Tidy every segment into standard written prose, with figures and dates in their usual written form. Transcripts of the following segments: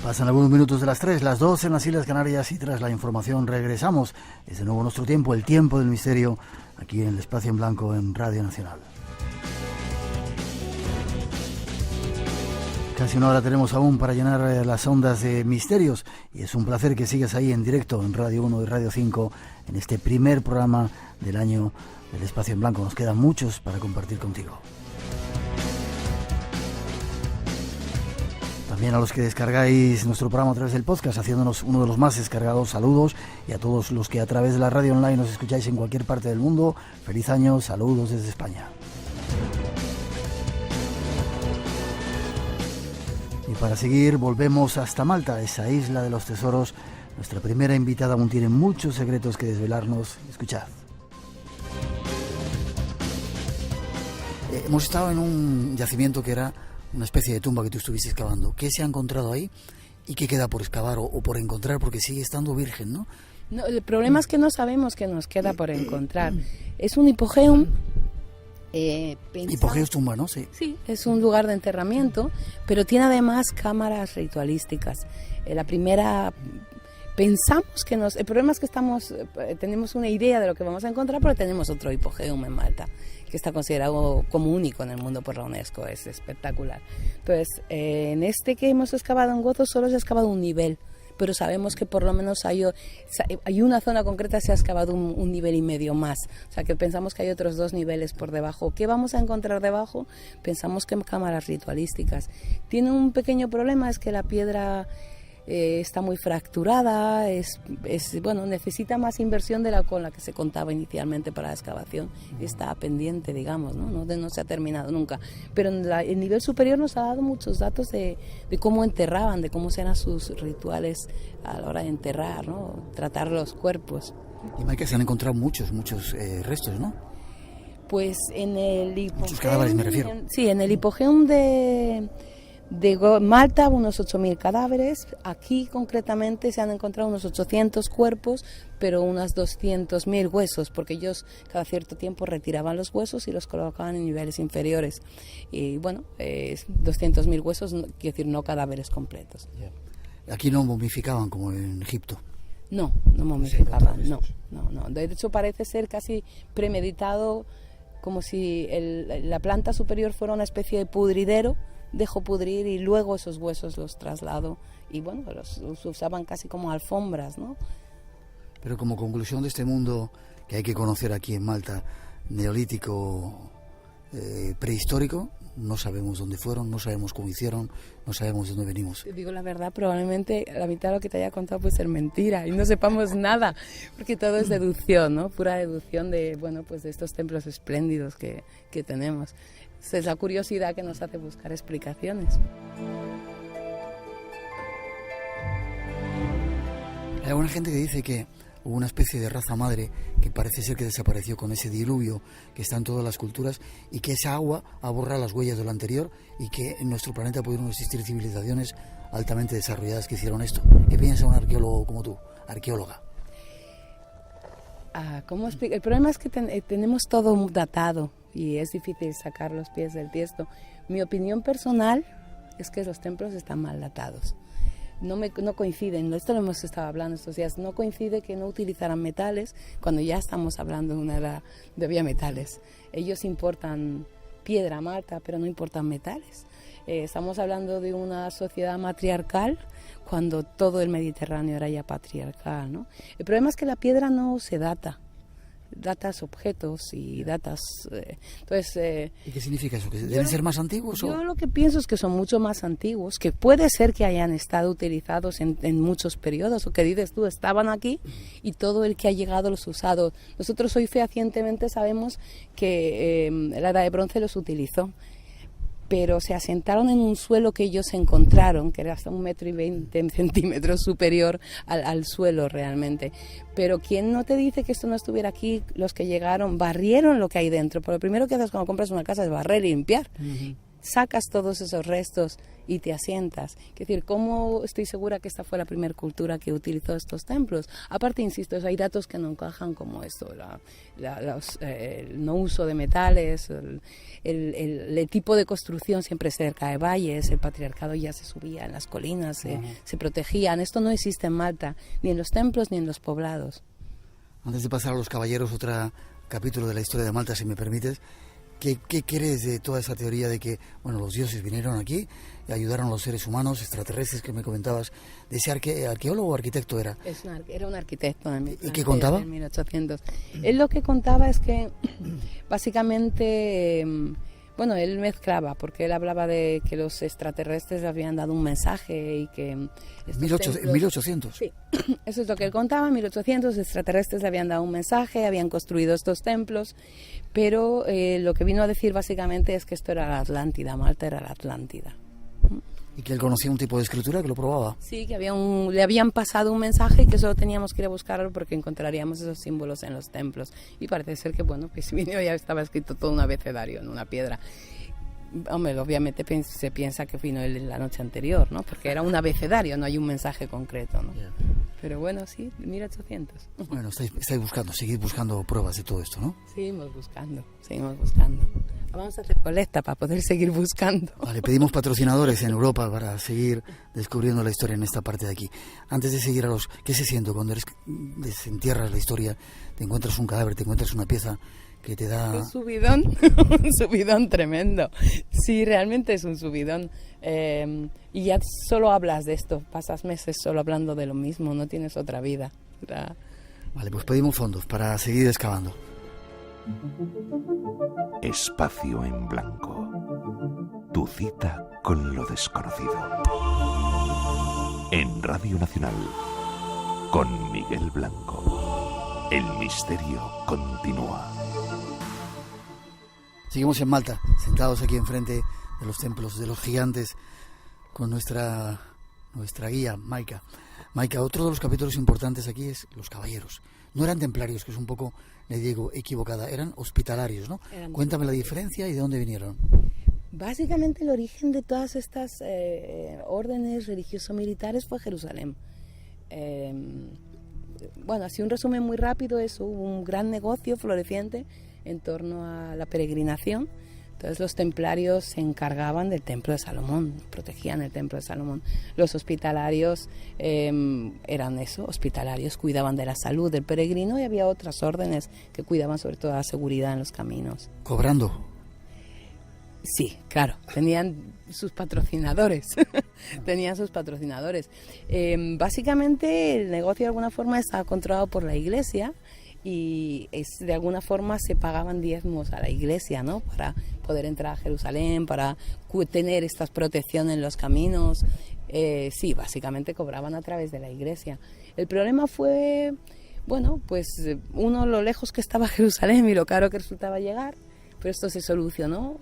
Pasan algunos minutos de las 3, las 2 en las Islas Canarias y tras la información regresamos. Es de nuevo nuestro tiempo, el tiempo del misterio, aquí en el Espacio en Blanco en Radio Nacional. Casi una hora tenemos aún para llenar las ondas de misterios y es un placer que sigas ahí en directo en Radio 1 y Radio 5 en este primer programa del año del Espacio en Blanco. Nos quedan muchos para compartir contigo. También a los que descargáis nuestro programa a través del podcast, haciéndonos uno de los más descargados, saludos, y a todos los que a través de la radio online nos escucháis en cualquier parte del mundo, feliz año, saludos desde España. Y para seguir volvemos hasta Malta, esa isla de los tesoros. Nuestra primera invitada aún tiene muchos secretos que desvelarnos. Escuchad. Hemos estado en un yacimiento que era una especie de tumba que tú estuviste excavando. ¿Qué se ha encontrado ahí y qué queda por excavar o por encontrar? Porque sigue estando virgen, ¿no? No, el problema es que no sabemos qué nos queda por encontrar. Es un hipogéum. Hipogeo es tumba, ¿no? Sí. Sí, es un lugar de enterramiento, pero tiene además cámaras ritualísticas. La primera, pensamos que el problema es que tenemos una idea de lo que vamos a encontrar, pero tenemos otro hipogéum en Malta, que está considerado como único en el mundo por la UNESCO, es espectacular. Entonces, en este que hemos excavado en Gozo solo se ha excavado un nivel, pero sabemos que por lo menos hay una zona concreta, se ha excavado un nivel y medio más. O sea que pensamos que hay otros 2 niveles por debajo. ¿Qué vamos a encontrar debajo? Pensamos que cámaras ritualísticas. Tiene un pequeño problema, es que la piedra está muy fracturada, bueno, necesita más inversión de con la que se contaba inicialmente para la excavación. Está pendiente, digamos, no se ha terminado nunca. Pero en el nivel superior nos ha dado muchos datos de cómo enterraban, de cómo eran sus rituales a la hora de enterrar, ¿no? Tratar los cuerpos. Y Maika, se han encontrado muchos restos, ¿no? Pues en el hipogéum, muchos cadáveres, me refiero. Sí, en el hipogéum de Malta, unos 8.000 cadáveres. Aquí concretamente se han encontrado unos 800 cuerpos, pero unos 200.000 huesos, porque ellos cada cierto tiempo retiraban los huesos y los colocaban en niveles inferiores. Y bueno, 200.000 huesos, quiero decir, no cadáveres completos. Aquí no momificaban como en Egipto. No momificaban, no. De hecho parece ser casi premeditado, como si la planta superior fuera una especie de pudridero. Dejo pudrir y luego esos huesos los traslado y bueno, los usaban casi como alfombras, ¿no? Pero como conclusión de este mundo que hay que conocer aquí en Malta, neolítico, prehistórico, no sabemos dónde fueron, no sabemos cómo hicieron, no sabemos de dónde venimos. Te digo la verdad, probablemente la mitad de lo que te haya contado puede ser mentira y no sepamos nada, porque todo es deducción, ¿no? Pura deducción de estos templos espléndidos que tenemos. Es la curiosidad que nos hace buscar explicaciones. Hay alguna gente que dice que hubo una especie de raza madre que parece ser que desapareció con ese diluvio que está en todas las culturas y que esa agua ha borrado las huellas de lo anterior y que en nuestro planeta pudieron existir civilizaciones altamente desarrolladas que hicieron esto. ¿Qué piensa un arqueólogo como tú, arqueóloga? ¿Cómo explico? El problema es que tenemos todo datado y es difícil sacar los pies del tiesto. Mi opinión personal es que los templos están mal datados. No coinciden, esto lo hemos estado hablando estos días, no coincide que no utilizaran metales cuando ya estamos hablando de una era de había metales. Ellos importan piedra a Malta, pero no importan metales. Estamos hablando de una sociedad matriarcal cuando todo el Mediterráneo era ya patriarcal, ¿no? El problema es que la piedra no se datas objetos y datas... ¿Y qué significa eso? ¿Que deben ser más antiguos? Yo lo que pienso es que son mucho más antiguos, que puede ser que hayan estado utilizados en muchos periodos, o que dices tú, estaban aquí y todo el que ha llegado los ha usado. Nosotros hoy fehacientemente sabemos que la Edad de Bronce los utilizó, pero se asentaron en un suelo que ellos encontraron, que era hasta 1,20 m superior al suelo realmente. Pero ¿quién no te dice que esto no estuviera aquí? Los que llegaron barrieron lo que hay dentro. Pero lo primero que haces cuando compras una casa es barrer y limpiar. sacas todos esos restos y te asientas. Es decir, ¿cómo estoy segura que esta fue la primera cultura que utilizó estos templos? Aparte, insisto, hay datos que no encajan como esto, el no uso de metales, el tipo de construcción siempre cerca de valles, el patriarcado ya se subía en las colinas, se protegían. Esto no existe en Malta, ni en los templos ni en los poblados. Antes de pasar a los caballeros, otro capítulo de la historia de Malta, si me permites. ¿Qué crees de toda esa teoría de que, bueno, los dioses vinieron aquí y ayudaron a los seres humanos, extraterrestres que me comentabas? ¿De ese arqueólogo o arquitecto era? Era un arquitecto. ¿Y qué contaba? En 1800. Él lo que contaba es que, básicamente, bueno, él mezclaba, porque él hablaba de que los extraterrestres le habían dado un mensaje y que... ¿En 1800? Sí, eso es lo que él contaba. En 1800 extraterrestres le habían dado un mensaje, habían construido estos templos, pero lo que vino a decir básicamente es que esto era la Atlántida, Malta era la Atlántida. ¿Y que él conocía un tipo de escritura que lo probaba? Sí, que le habían pasado un mensaje y que solo teníamos que ir a buscarlo porque encontraríamos esos símbolos en los templos. Y parece ser que, bueno, pues vino ya estaba escrito todo un abecedario en una piedra. Hombre, obviamente se piensa que vino él la noche anterior, ¿no? Porque era un abecedario, no hay un mensaje concreto, ¿no? Yeah. Pero bueno, sí, 1800. Bueno, seguid buscando pruebas de todo esto, ¿no? Seguimos buscando. Vamos a hacer colecta para poder seguir buscando. Vale, pedimos patrocinadores en Europa para seguir descubriendo la historia en esta parte de aquí. Antes de seguir ¿qué se siente cuando desentierras la historia, te encuentras un cadáver, te encuentras una pieza que te da... Un subidón tremendo. Sí, realmente es un subidón. Y ya solo hablas de esto, pasas meses solo hablando de lo mismo, no tienes otra vida. Vale, pues pedimos fondos para seguir excavando. Espacio en blanco. Tu cita con lo desconocido. En Radio Nacional, con Miguel Blanco. El misterio continúa. Seguimos en Malta, sentados aquí enfrente de los templos de los gigantes, con nuestra guía, Maika. Maika, otro de los capítulos importantes aquí es los caballeros. No eran templarios, que es un poco, le digo, equivocada, eran hospitalarios, ¿no? Cuéntame la diferencia y de dónde vinieron. Básicamente el origen de todas estas órdenes religioso-militares fue Jerusalén. Bueno, así un resumen muy rápido, hubo un gran negocio floreciente en torno a la peregrinación. Entonces los templarios se encargaban del templo de Salomón, protegían el templo de Salomón. Los hospitalarios eran hospitalarios, cuidaban de la salud del peregrino, y había otras órdenes que cuidaban sobre todo la seguridad en los caminos. ¿Cobrando? Sí, claro, tenían sus patrocinadores. Básicamente el negocio de alguna forma estaba controlado por la iglesia, y de alguna forma se pagaban diezmos a la iglesia, ¿no? Para poder entrar a Jerusalén, para tener esta protección en los caminos. Sí, básicamente cobraban a través de la iglesia. El problema fue, bueno, pues lo lejos que estaba Jerusalén y lo caro que resultaba llegar. Pero esto se solucionó,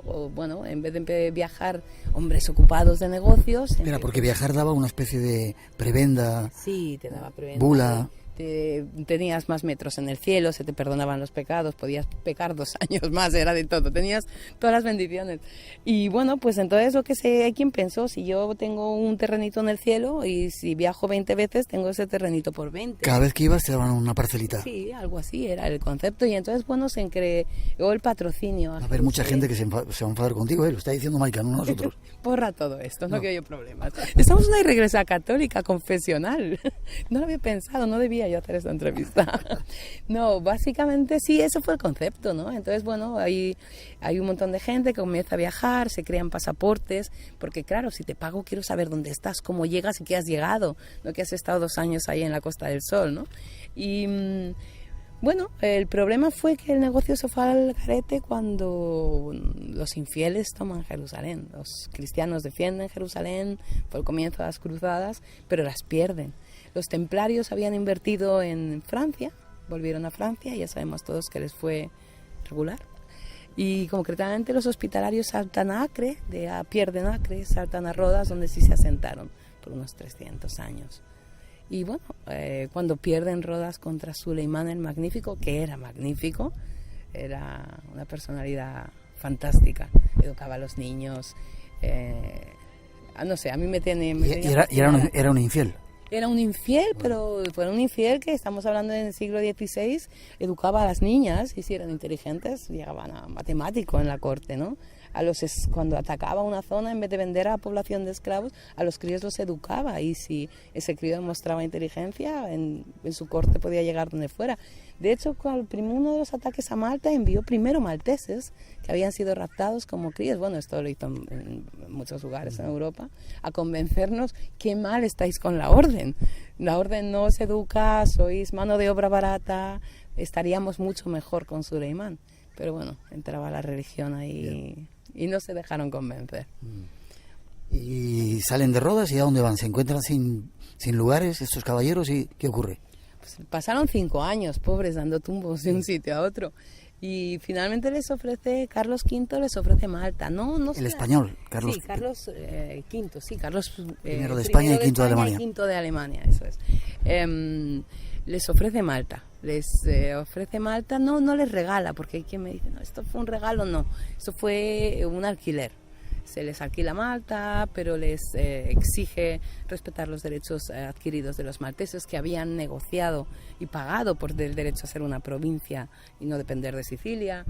en vez de viajar hombres ocupados de negocios... Era porque viajar daba una especie de prebenda. Sí, te daba prebenda. Bula. Tenías más metros en el cielo, se te perdonaban los pecados, podías pecar 2 años más, era de todo, tenías todas las bendiciones. Y bueno, pues entonces hay quien pensó, si yo tengo un terrenito en el cielo y si viajo 20 veces, tengo ese terrenito por 20. Cada vez que ibas te daban una parcelita. Sí, algo así era el concepto, y entonces, se creó el patrocinio. Va a haber mucha gente que se va a enfadar contigo, lo está diciendo Maika, no nosotros. Porra todo esto, no quiero yo problemas. Estamos en una iglesia católica confesional. No lo había pensado, no debía yo hacer esta entrevista. No, básicamente sí, ese fue el concepto, ¿no? Entonces, hay un montón de gente que comienza a viajar, se crean pasaportes, porque claro, si te pago quiero saber dónde estás, cómo llegas y qué has llegado, no que has estado 2 años ahí en la Costa del Sol, ¿no? Y el problema fue que el negocio se fue al garete cuando los infieles toman Jerusalén. Los cristianos defienden Jerusalén por el comienzo de las cruzadas, pero las pierden. Los templarios habían invertido en Francia, volvieron a Francia, y ya sabemos todos que les fue regular. Y concretamente los hospitalarios saltan a Acre, pierden Acre, saltan a Rodas, donde sí se asentaron por unos 300 años. Y cuando pierden Rodas contra Suleimán el Magnífico, que era magnífico, era una personalidad fantástica, educaba a los niños. No sé, a mí me tiene... Era un infiel. Era un infiel, pero fue un infiel que estamos hablando en el siglo XVI, educaba a las niñas y si eran inteligentes llegaban a matemático en la corte, ¿no? Cuando atacaba una zona, en vez de vender a la población de esclavos, a los críos los educaba y si ese crío demostraba inteligencia, en su corte podía llegar donde fuera. De hecho, uno de los ataques a Malta envió primero malteses que habían sido raptados como críos. Bueno, esto lo hizo en muchos lugares en Europa, a convencernos qué mal estáis con la orden. La orden no os educa, sois mano de obra barata, estaríamos mucho mejor con Suleimán. Pero bueno, entraba la religión ahí y no se dejaron convencer. Y salen de Rodas y ¿a dónde van? ¿Se encuentran sin lugares estos caballeros y qué ocurre? Pues pasaron 5 años, pobres, dando tumbos de un sitio a otro. Y finalmente Carlos V les ofrece Malta. No el español, Carlos. Sí, Carlos V, sí, Carlos primero de España y quinto de Alemania. Quinto de Alemania, eso es. Les ofrece Malta. Ofrece Malta, no les regala, porque hay quien me dice, no, esto fue un regalo, no, esto fue un alquiler. Se les alquila Malta, pero les exige respetar los derechos adquiridos de los malteses que habían negociado y pagado por el derecho a ser una provincia y no depender de Sicilia.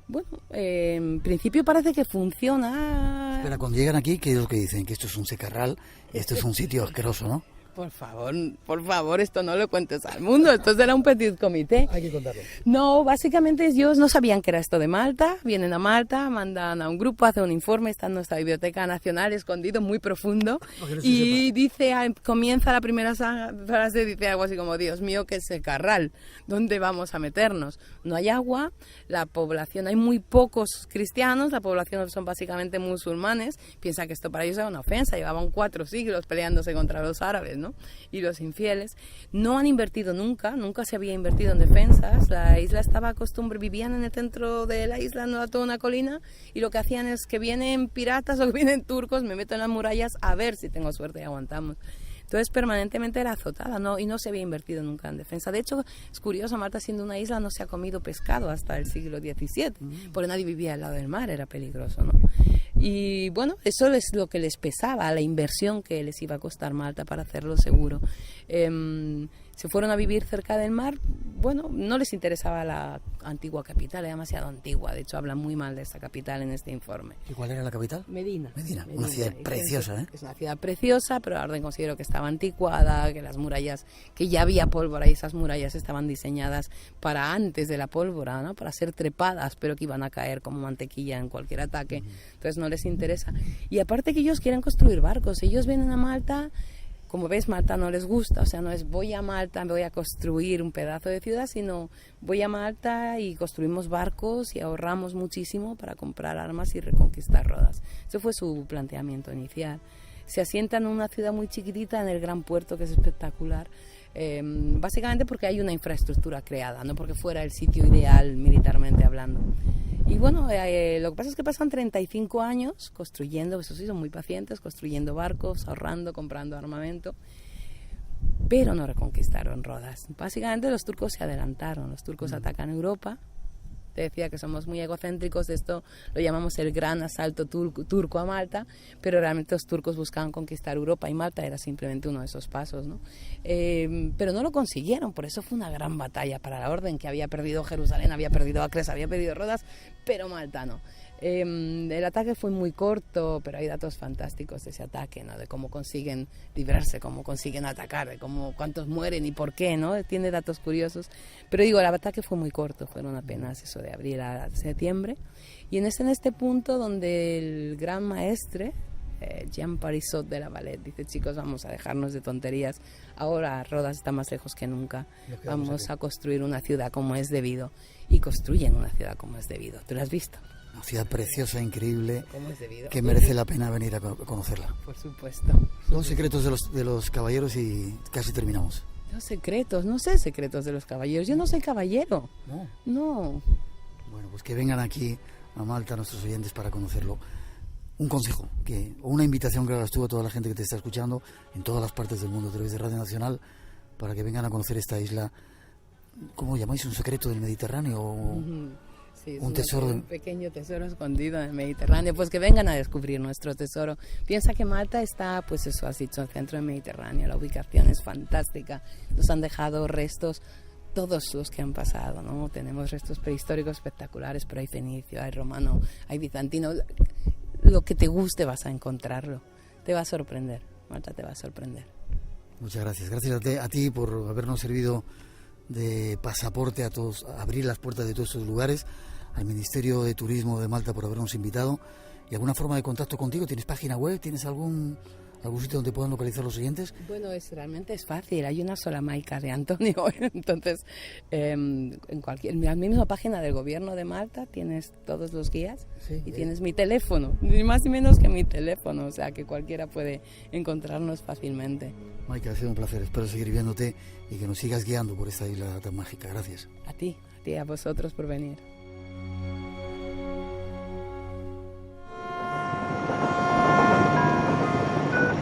Bueno, en principio parece que funciona. Pero cuando llegan aquí, ¿qué es lo que dicen? Que esto es un secarral, esto es un sitio asqueroso, ¿no? Por favor, esto no lo cuentes al mundo, esto será un petit comité. Hay que contarlo. No, básicamente ellos no sabían que era esto de Malta, vienen a Malta, mandan a un grupo, hacen un informe, está en nuestra Biblioteca Nacional, escondido, muy profundo, y comienza la primera frase, dice algo así como, Dios mío, que secarral, ¿dónde vamos a meternos? No hay agua, la población, hay muy pocos cristianos, la población son básicamente musulmanes, piensa que esto para ellos era una ofensa, llevaban 4 siglos peleándose contra los árabes, ¿no? Y los infieles no han invertido nunca se había invertido en defensas. La isla estaba vivían en el centro de la isla, no a toda una colina, y lo que hacían es que vienen piratas o que vienen turcos, me meto en las murallas a ver si tengo suerte y aguantamos. Entonces permanentemente era azotada, y no se había invertido nunca en defensa. De hecho, es curioso, Malta siendo una isla no se ha comido pescado hasta el siglo XVII, porque nadie vivía al lado del mar, era peligroso, ¿no? Y bueno, eso es lo que les pesaba, la inversión que les iba a costar Malta para hacerlo seguro. Se fueron a vivir cerca del mar, bueno, no les interesaba la antigua capital, era demasiado antigua, de hecho hablan muy mal de esta capital en este informe. ¿Y cuál era la capital? Medina, una ciudad preciosa, ¿eh? Es una ciudad preciosa, pero la orden considero que estaba anticuada, que las murallas, que ya había pólvora y esas murallas estaban diseñadas para antes de la pólvora, ¿no? Para ser trepadas, pero que iban a caer como mantequilla en cualquier ataque, entonces no les interesa. Y aparte que ellos quieren construir barcos, ellos vienen a Malta. Como ves, Malta no les gusta, o sea, no es voy a Malta, voy a construir un pedazo de ciudad, sino voy a Malta y construimos barcos y ahorramos muchísimo para comprar armas y reconquistar Rodas. Ese fue su planteamiento inicial. Se asientan en una ciudad muy chiquitita, en el gran puerto, que es espectacular, básicamente porque hay una infraestructura creada, no porque fuera el sitio ideal militarmente hablando. Y bueno, lo que pasa es que pasan 35 años construyendo, eso sí, son muy pacientes, construyendo barcos, ahorrando, comprando armamento, pero no reconquistaron Rodas. Básicamente los turcos se adelantaron, los turcos atacan Europa. Te decía que somos muy egocéntricos, de esto lo llamamos el gran asalto turco a Malta, pero realmente los turcos buscaban conquistar Europa y Malta era simplemente uno de esos pasos, ¿no? Pero no lo consiguieron, por eso fue una gran batalla para la orden, que había perdido Jerusalén, había perdido Acres, había perdido Rodas, pero Malta no. El ataque fue muy corto, pero hay datos fantásticos de ese ataque, ¿no? De cómo consiguen librarse, cómo consiguen atacar, de cuántos mueren y por qué, ¿no? Tiene datos curiosos. Pero digo, el ataque fue muy corto, fueron apenas eso de abril a septiembre. Y en este punto donde el gran maestre, Jean Parisot de la Valette, dice, chicos, vamos a dejarnos de tonterías, ahora Rodas está más lejos que nunca, vamos a construir una ciudad como es debido. Y construyen una ciudad como es debido. ¿Tú la has visto? Una ciudad preciosa, increíble, es que merece la pena venir a conocerla. Por supuesto. Dos secretos de los caballeros y casi terminamos. Los secretos, no sé secretos de los caballeros. Yo no soy caballero. No. Bueno, pues que vengan aquí a Malta nuestros oyentes para conocerlo. Un consejo, o una invitación que hagas tú a toda la gente que te está escuchando en todas las partes del mundo a través de Radio Nacional para que vengan a conocer esta isla. ¿Cómo llamáis? ¿Un secreto del Mediterráneo? Sí, un tesoro. Un pequeño tesoro escondido en el Mediterráneo. Pues que vengan a descubrir nuestro tesoro. Piensa que Malta está, pues eso has dicho, al centro del Mediterráneo. La ubicación es fantástica. Nos han dejado restos, todos los que han pasado, ¿no? Tenemos restos prehistóricos espectaculares, pero hay fenicio, hay romano, hay bizantino. Lo que te guste vas a encontrarlo. Te va a sorprender. Malta te va a sorprender. Muchas gracias. Gracias a ti por habernos servido de pasaporte a todos, a abrir las puertas de todos estos lugares, al Ministerio de Turismo de Malta por habernos invitado. ¿Y alguna forma de contacto contigo? ¿Tienes página web? ¿Tienes algún sitio donde puedan localizar los oyentes? Bueno, realmente es fácil, hay una sola Maica de Antonio, entonces en la misma página del gobierno de Malta tienes todos los guías y tienes mi teléfono, ni más ni menos que mi teléfono, o sea que cualquiera puede encontrarnos fácilmente. Maica, ha sido un placer, espero seguir viéndote y que nos sigas guiando por esta isla tan mágica. Gracias. A ti, a vosotros por venir.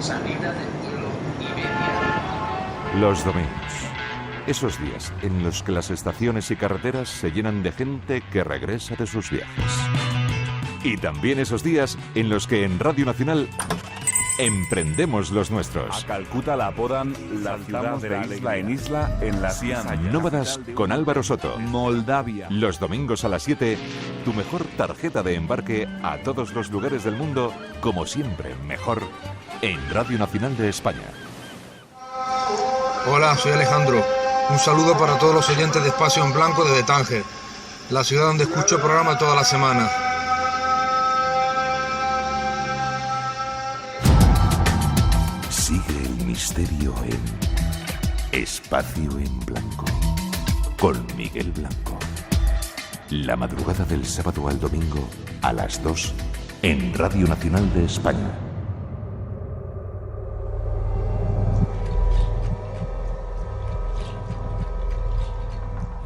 Salida del vuelo Iberia. Los domingos. Esos días en los que las estaciones y carreteras se llenan de gente que regresa de sus viajes. Y también esos días en los que en Radio Nacional emprendemos los nuestros. A Calcuta la apodan la ciudad de isla en isla en la Siam. Nómadas con Álvaro Soto. Moldavia. Los domingos a las 7, tu mejor tarjeta de embarque a todos los lugares del mundo, como siempre, mejor, en Radio Nacional de España. Hola, soy Alejandro. Un saludo para todos los oyentes de Espacio en Blanco desde Tánger, la ciudad donde escucho el programa toda la semana. Sigue el misterio en Espacio en Blanco, con Miguel Blanco. La madrugada del sábado al domingo a las 2 en Radio Nacional de España.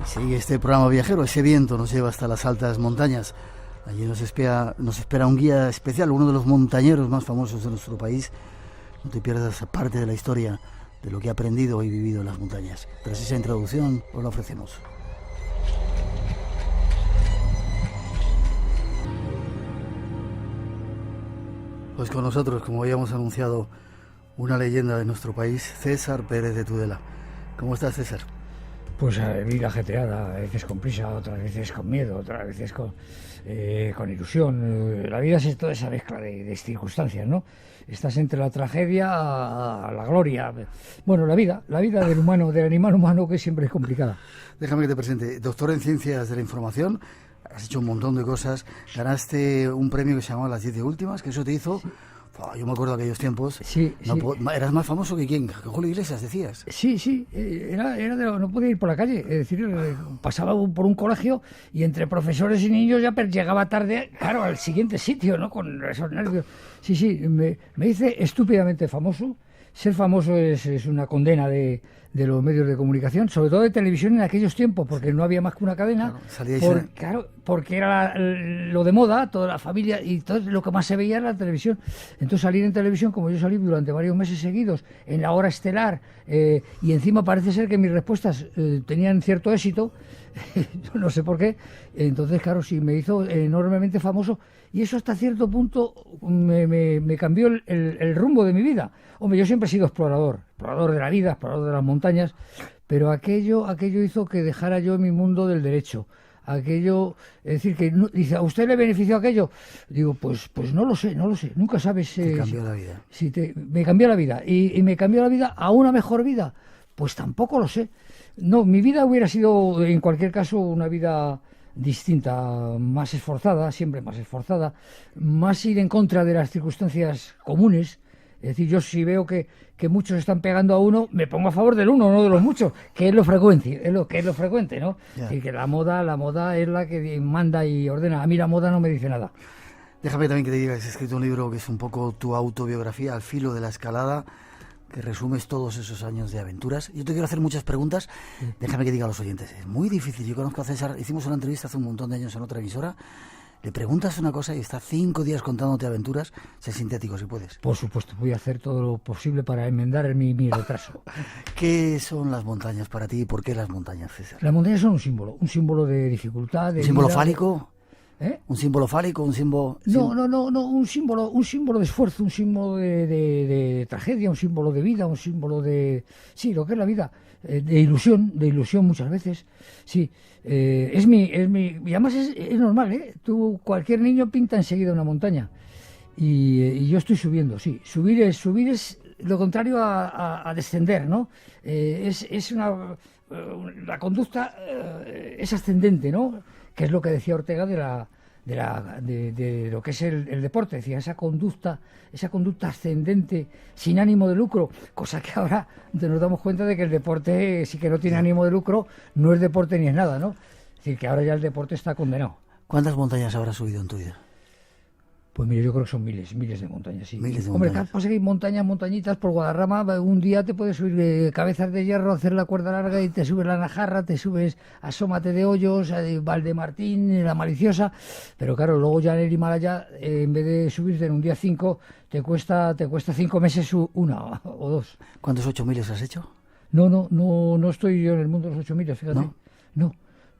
Sigue este programa viajero, ese viento nos lleva hasta las altas montañas. Allí nos espera un guía especial, uno de los montañeros más famosos de nuestro país. No te pierdas parte de la historia de lo que ha aprendido y vivido en las montañas. Tras esa introducción os la ofrecemos. Pues con nosotros, como habíamos anunciado, una leyenda de nuestro país, César Pérez de Tudela. ¿Cómo estás, César? Pues vida ajetreada, a veces con prisa, otras veces con miedo, otras veces con ilusión. La vida es toda esa mezcla de circunstancias, ¿no? Estás entre la tragedia a la gloria. Bueno, la vida del humano, del animal humano, que siempre es complicada. Déjame que te presente. Doctor en Ciencias de la Información, has hecho un montón de cosas. Ganaste un premio que se llamaba Las 10 últimas, que eso te hizo... Sí. Yo me acuerdo de aquellos tiempos. Sí, no, sí. Eras más famoso que quién, que Julio Iglesias, decías. Sí, no podía ir por la calle. Es decir, pasaba por un colegio y entre profesores y niños ya llegaba tarde, claro, al siguiente sitio, ¿no? Con esos nervios. Sí, me hice estúpidamente famoso. Ser famoso es una condena de los medios de comunicación, sobre todo de televisión en aquellos tiempos, porque no había más que una cadena. Porque era lo de moda, toda la familia, y todo lo que más se veía era la televisión. Entonces salir en televisión, como yo salí durante varios meses seguidos, en la hora estelar, y encima parece ser que mis respuestas tenían cierto éxito, yo no sé por qué, entonces claro, sí, me hizo enormemente famoso, y eso hasta cierto punto me cambió el rumbo de mi vida. Hombre, yo siempre he sido explorador de la vida, explorador de las montañas, pero aquello hizo que dejara yo mi mundo del derecho. Aquello, es decir, que dice, ¿a usted le benefició aquello? Digo, pues no lo sé, nunca sabes. Te cambió la vida. Me cambió la vida, y me cambió la vida a una mejor vida, pues tampoco lo sé. No, mi vida hubiera sido, en cualquier caso, una vida distinta, más esforzada, siempre más esforzada, más ir en contra de las circunstancias comunes. Es decir, yo si veo que muchos están pegando a uno, me pongo a favor del uno, no de los muchos, que es lo frecuente, ¿no? Yeah. Y que la moda es la que manda y ordena. A mí la moda no me dice nada. Déjame también que te diga que has escrito un libro que es un poco tu autobiografía, Al filo de la escalada, que resumes todos esos años de aventuras. Yo te quiero hacer muchas preguntas. Déjame que diga a los oyentes, es muy difícil. Yo conozco a César, hicimos una entrevista hace un montón de años en otra emisora. le preguntas una cosa y está 5 días contándote aventuras, sé sintético si puedes. Por supuesto, voy a hacer todo lo posible para enmendar mi retraso. ¿Qué son las montañas para ti y por qué las montañas, César? Las montañas son un símbolo de dificultad, de ¿Un símbolo vida, fálico? ¿Eh? ¿Un símbolo fálico? ¿Un símbolo...? No, un símbolo de esfuerzo, un símbolo de tragedia, un símbolo de vida, un símbolo de... Sí, lo que es la vida, de ilusión muchas veces, sí. Y además es normal, ¿eh? Cualquier niño pinta enseguida una montaña. Y yo estoy subiendo, sí. Subir es lo contrario a descender, ¿no? La conducta es ascendente, ¿no? Que es lo que decía Ortega de lo que es el deporte, decía, esa conducta ascendente sin ánimo de lucro, cosa que ahora nos damos cuenta de que el deporte sí que no tiene ánimo de lucro, no es deporte ni es nada, ¿no? Es decir, que ahora ya el deporte está condenado. ¿Cuántas montañas habrás subido en tu vida? Pues mire, yo creo que son miles de montañas, sí. Miles de Hombre, montañas. pasa que hay montañitas por Guadarrama, un día te puedes subir Cabezas de Hierro, hacer la cuerda larga y te subes la Najarra, te subes Asómate de Hoyos, Valdemartín, La Maliciosa, pero claro, luego ya en el Himalaya, en vez de subirte en un día 5, te cuesta 5 meses una o 2. ¿Cuántos 8.000 has hecho? No estoy yo en el mundo de los 8.000, fíjate.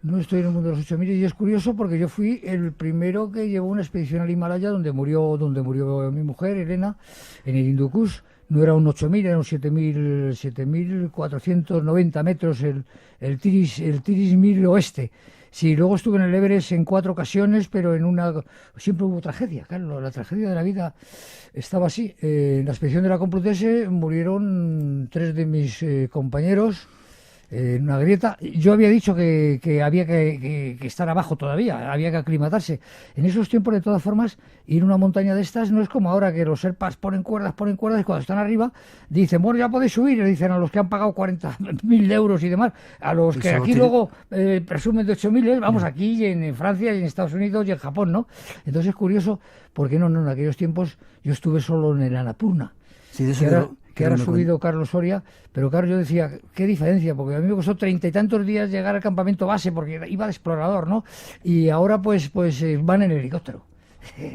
No estoy en el mundo de los 8.000 y es curioso porque yo fui el primero que llevó una expedición al Himalaya donde murió mi mujer, Elena, en el Hindu Kush. No era un 8.000, era un 7.490 metros el Tiris 1000 oeste. Sí, luego estuve en el Everest en 4 ocasiones, pero siempre hubo tragedia, claro, la tragedia de la vida estaba así. En la expedición de la Complutense murieron 3 de mis compañeros en una grieta. Yo había dicho que había que estar abajo todavía, había que aclimatarse. En esos tiempos, de todas formas, ir a una montaña de estas no es como ahora que los Sherpas ponen cuerdas y cuando están arriba dicen, bueno, ya podéis subir, le dicen a los que han pagado 40.000 euros y demás, a los que aquí luego presumen de 8.000, vamos, aquí y en Francia y en Estados Unidos y en Japón, ¿no? Entonces es curioso, porque no, en aquellos tiempos yo estuve solo en el Annapurna. Sí, de eso que ahora ha subido Carlos Soria, pero claro, yo decía, qué diferencia, porque a mí me costó 30 y tantos días llegar al campamento base, porque iba de explorador, ¿no? Y ahora pues van en helicóptero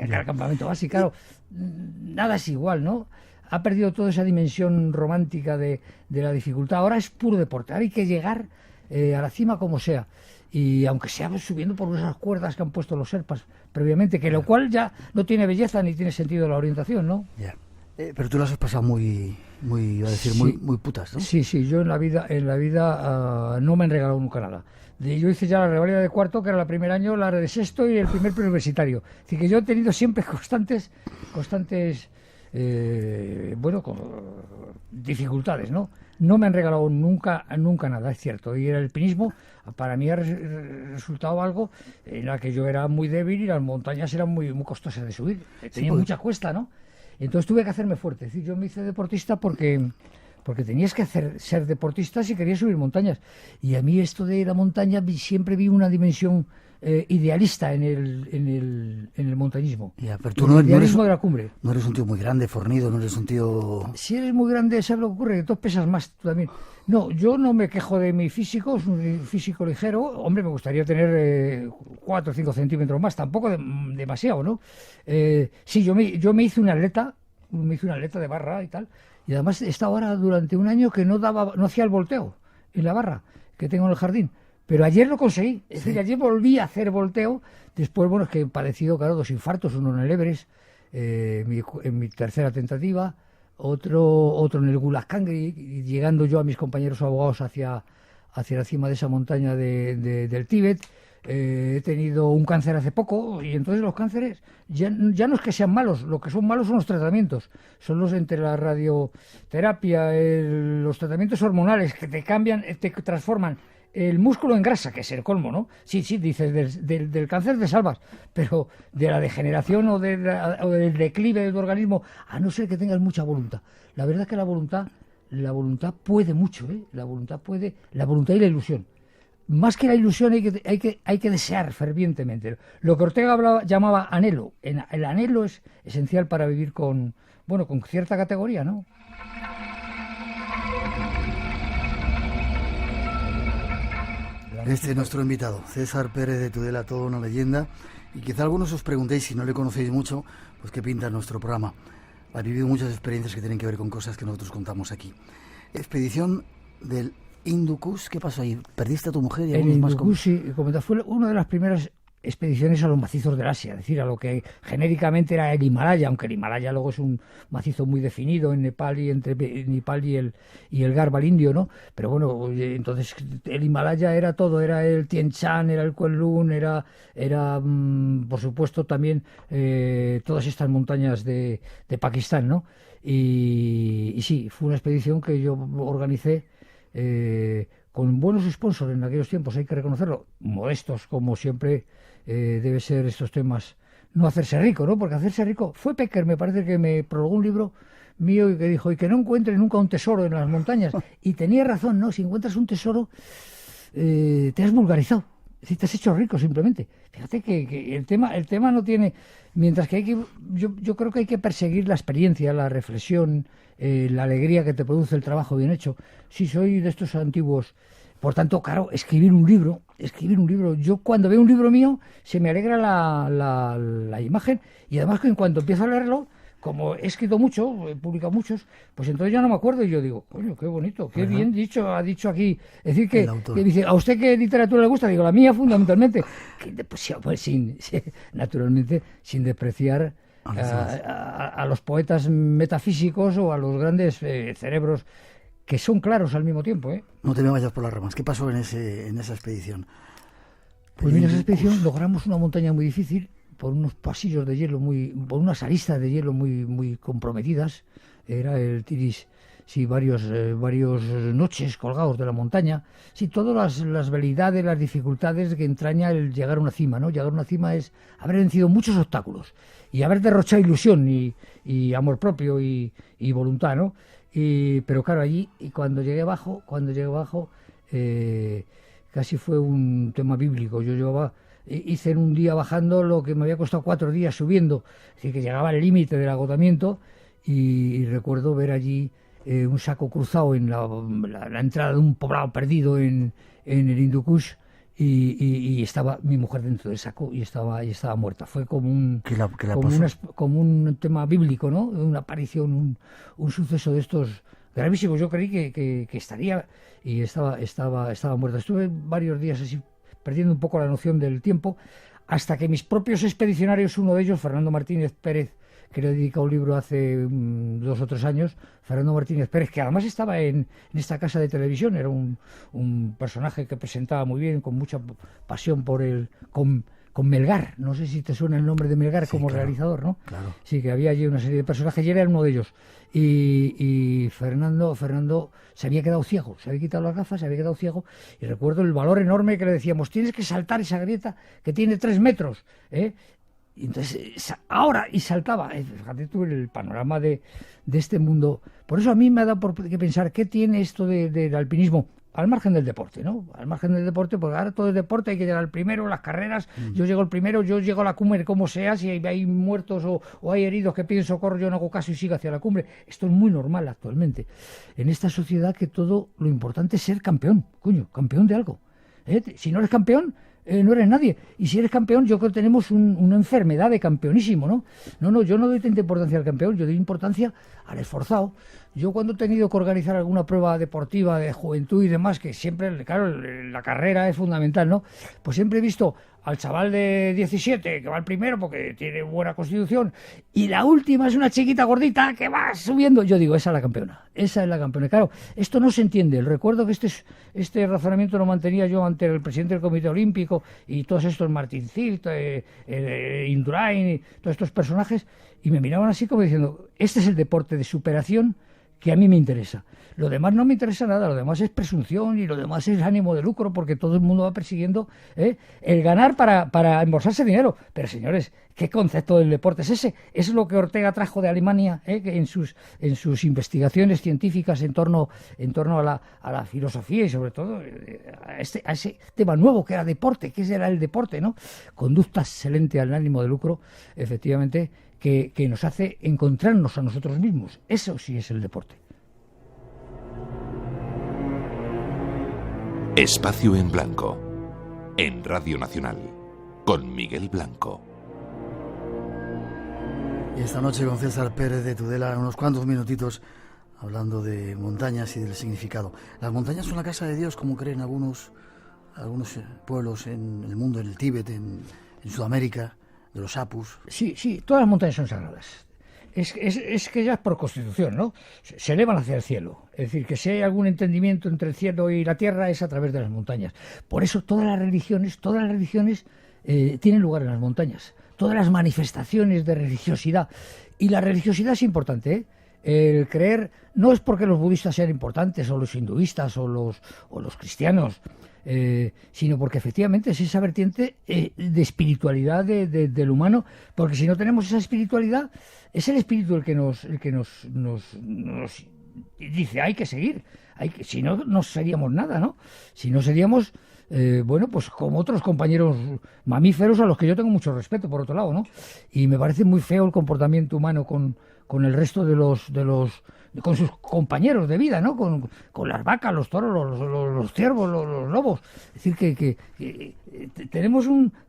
al campamento base, y claro, nada es igual, ¿no? Ha perdido toda esa dimensión romántica de la dificultad, ahora es puro deporte, ahora hay que llegar a la cima como sea. Y aunque sea subiendo por esas cuerdas que han puesto los Sherpas previamente, que lo cual ya no tiene belleza ni tiene sentido la orientación, ¿no? Yeah. Pero tú lo has pasado muy, iba a decir, sí, muy putas, ¿no? Sí, yo en la vida no me han regalado nunca nada. Yo hice ya la revalida de cuarto, que era el primer año, la de sexto y el primer preuniversitario. Es decir, que yo he tenido siempre constantes dificultades, ¿no? No me han regalado nunca nada, es cierto. Y el alpinismo para mí ha resultado algo en la que yo era muy débil y las montañas eran muy costosas de subir. Tenía mucha cuesta, ¿no? Entonces tuve que hacerme fuerte. Es decir, yo me hice deportista porque tenías que ser deportista si querías subir montañas. Y a mí esto de la montaña siempre vi una dimensión idealista en el montañismo. Ya, pero tú no eres de la cumbre. No eres un tío muy grande, fornido, no eres un tío... Si eres muy grande, ¿sabes lo que ocurre? Que tú pesas más tú también. No, yo no me quejo de mi físico, es un físico ligero. Hombre, me gustaría tener 4 o 5 centímetros más, tampoco demasiado, ¿no? Sí, yo me hice una atleta de barra y tal, y además he estado ahora durante un año que no hacía el volteo en la barra que tengo en el jardín. Pero ayer lo conseguí, es decir, ayer volví a hacer volteo, después, bueno, es que he padecido, claro, 2 infartos, uno en el Everest, en mi tercera tentativa, otro en el Gulag Kangri, llegando yo a mis compañeros abogados hacia la cima de esa montaña del Tíbet. He tenido un cáncer hace poco, y entonces los cánceres ya no es que sean malos, lo que son malos son los tratamientos, son los entre la radioterapia, los tratamientos hormonales que te cambian, te transforman el músculo en grasa, que es el colmo, ¿no? Sí, dices, del cáncer te salvas, pero de la degeneración o del declive de tu organismo, a no ser que tengas mucha voluntad. La verdad es que la voluntad puede mucho, ¿eh? La voluntad y la ilusión. Más que la ilusión hay que desear fervientemente. Lo que Ortega llamaba anhelo. El anhelo es esencial para vivir con cierta categoría, ¿no? Este es nuestro invitado, César Pérez de Tudela, toda una leyenda. Y quizá algunos os preguntéis, si no le conocéis mucho, pues qué pinta nuestro programa. Ha vivido muchas experiencias que tienen que ver con cosas que nosotros contamos aquí. Expedición del Hindu Kush, ¿qué pasó ahí? ¿Perdiste a tu mujer? Y el Hindu Kush, sí, fue una de las primeras expediciones a los macizos del Asia, es decir, a lo que genéricamente era el Himalaya, aunque el Himalaya luego es un macizo muy definido en Nepal y entre Nepal y el Garbal indio, ¿no? Pero bueno, entonces el Himalaya era todo, era el Tien Shan, era el Kunlun, era por supuesto también todas estas montañas de Pakistán, ¿no? Y sí, fue una expedición que yo organicé con buenos sponsors en aquellos tiempos, hay que reconocerlo, modestos como siempre debe ser estos temas, no hacerse rico, ¿no? Porque hacerse rico, fue Pecker, me parece que me prologó un libro mío y que dijo, y que no encuentres nunca un tesoro en las montañas, y tenía razón, ¿no? Si encuentras un tesoro te has vulgarizado, es decir, te has hecho rico simplemente. Fíjate que el tema no tiene, mientras que yo creo que hay que perseguir la experiencia, la reflexión, la alegría que te produce el trabajo bien hecho. Sí, soy de estos antiguos. Por tanto, claro, escribir un libro. Yo cuando veo un libro mío se me alegra la imagen, y además que en cuanto empiezo a leerlo, como he escrito mucho, he publicado muchos, pues entonces ya no me acuerdo y yo digo, coño, qué bonito, qué bien dicho, ha dicho aquí. Es decir, que dice, ¿a usted qué literatura le gusta? Digo, la mía fundamentalmente. Naturalmente, sin despreciar a los poetas metafísicos o a los grandes cerebros que son claros al mismo tiempo, ¿eh? No te me vayas por las ramas. ¿Qué pasó en esa expedición? Pues en esa expedición logramos una montaña muy difícil, por unos pasillos de hielo por unas aristas de hielo muy comprometidas. Era el Tiris, sí, varios noches colgados de la montaña. Sí, todas las veleidades, las dificultades que entraña el llegar a una cima, ¿no? Llegar a una cima es haber vencido muchos obstáculos y haber derrochado ilusión y amor propio y voluntad, ¿no? Pero claro, allí, y cuando llegué abajo, casi fue un tema bíblico. Hice en un día bajando lo que me había costado 4 días subiendo, es decir, que llegaba al límite del agotamiento, y recuerdo ver allí un saco cruzado en la entrada de un poblado perdido en el Hindu Kush, y estaba mi mujer dentro del saco y estaba muerta. Fue como un tema bíblico, ¿no? Una aparición, un suceso de estos gravísimos. Yo creí que estaría, y estaba muerta. Estuve varios días así perdiendo un poco la noción del tiempo, hasta que mis propios expedicionarios, uno de ellos, Fernando Martínez Pérez, que le he dedicado un libro hace 2 o 3 años, Fernando Martínez Pérez, que además estaba en esta casa de televisión, era un personaje que presentaba muy bien, con mucha pasión con Melgar, no sé si te suena el nombre de Melgar, sí, como claro, realizador, ¿no? Claro. Sí, que había allí una serie de personajes y era uno de ellos. Y Fernando se había quedado ciego, se había quitado las gafas, se había quedado ciego, y recuerdo el valor enorme que le decíamos, tienes que saltar esa grieta que tiene 3 metros, ¿eh? Y entonces, ahora, y saltaba. Fíjate tú el panorama de este mundo. Por eso a mí me ha dado que pensar qué tiene esto del alpinismo, al margen del deporte, ¿no? Al margen del deporte, porque ahora todo es deporte, hay que llegar al primero, las carreras, yo llego al primero, yo llego a la cumbre como sea, si hay muertos o hay heridos que piden socorro, yo no hago caso y sigo hacia la cumbre. Esto es muy normal actualmente. En esta sociedad que todo lo importante es ser campeón, campeón de algo. Si no eres campeón, no eres nadie. Y si eres campeón, yo creo que tenemos una enfermedad de campeonísimo, ¿no? No, yo no doy tanta importancia al campeón, yo doy importancia al esforzado. Yo cuando he tenido que organizar alguna prueba deportiva de juventud y demás, que siempre, claro, la carrera es fundamental, ¿no? Pues siempre he visto al chaval de 17 que va al primero porque tiene buena constitución, y la última es una chiquita gordita que va subiendo. Yo digo, esa es la campeona. Claro, esto no se entiende. Recuerdo que este razonamiento lo mantenía yo ante el presidente del Comité Olímpico y todos estos, Martín Zilt, Indurain, y todos estos personajes, y me miraban así como diciendo, este es el deporte de superación que a mí me interesa. Lo demás no me interesa nada, lo demás es presunción y lo demás es ánimo de lucro, porque todo el mundo va persiguiendo el ganar para embolsarse dinero. Pero señores, ¿qué concepto del deporte es ese? Es lo que Ortega trajo de Alemania, que en sus investigaciones científicas en torno a la filosofía y sobre todo a ese tema nuevo que era deporte, que era el deporte, ¿no? Conducta excelente al ánimo de lucro, efectivamente, que nos hace encontrarnos a nosotros mismos. Eso sí es el deporte. Espacio en Blanco, en Radio Nacional, con Miguel Blanco. Y esta noche con César Pérez de Tudela, unos cuantos minutitos hablando de montañas y del significado. Las montañas son la casa de Dios, como creen algunos pueblos en el mundo, en el Tíbet, en Sudamérica, de los Apus. Sí, todas las montañas son sagradas. Es que ya es por constitución, ¿no? Se elevan hacia el cielo. Es decir, que si hay algún entendimiento entre el cielo y la tierra es a través de las montañas. Por eso todas las religiones tienen lugar en las montañas. Todas las manifestaciones de religiosidad. Y la religiosidad es importante, ¿eh? El creer no es porque los budistas sean importantes, o los hinduistas, o los cristianos, sino porque efectivamente es esa vertiente de espiritualidad del humano, porque si no tenemos esa espiritualidad, es el espíritu el que nos dice hay que seguir, si no, no seríamos nada, ¿no? Si no seríamos pues como otros compañeros mamíferos a los que yo tengo mucho respeto, por otro lado, ¿no? Y me parece muy feo el comportamiento humano con el resto con sus compañeros de vida, ¿no? Con las vacas, los toros, los ciervos, los lobos. Es decir, que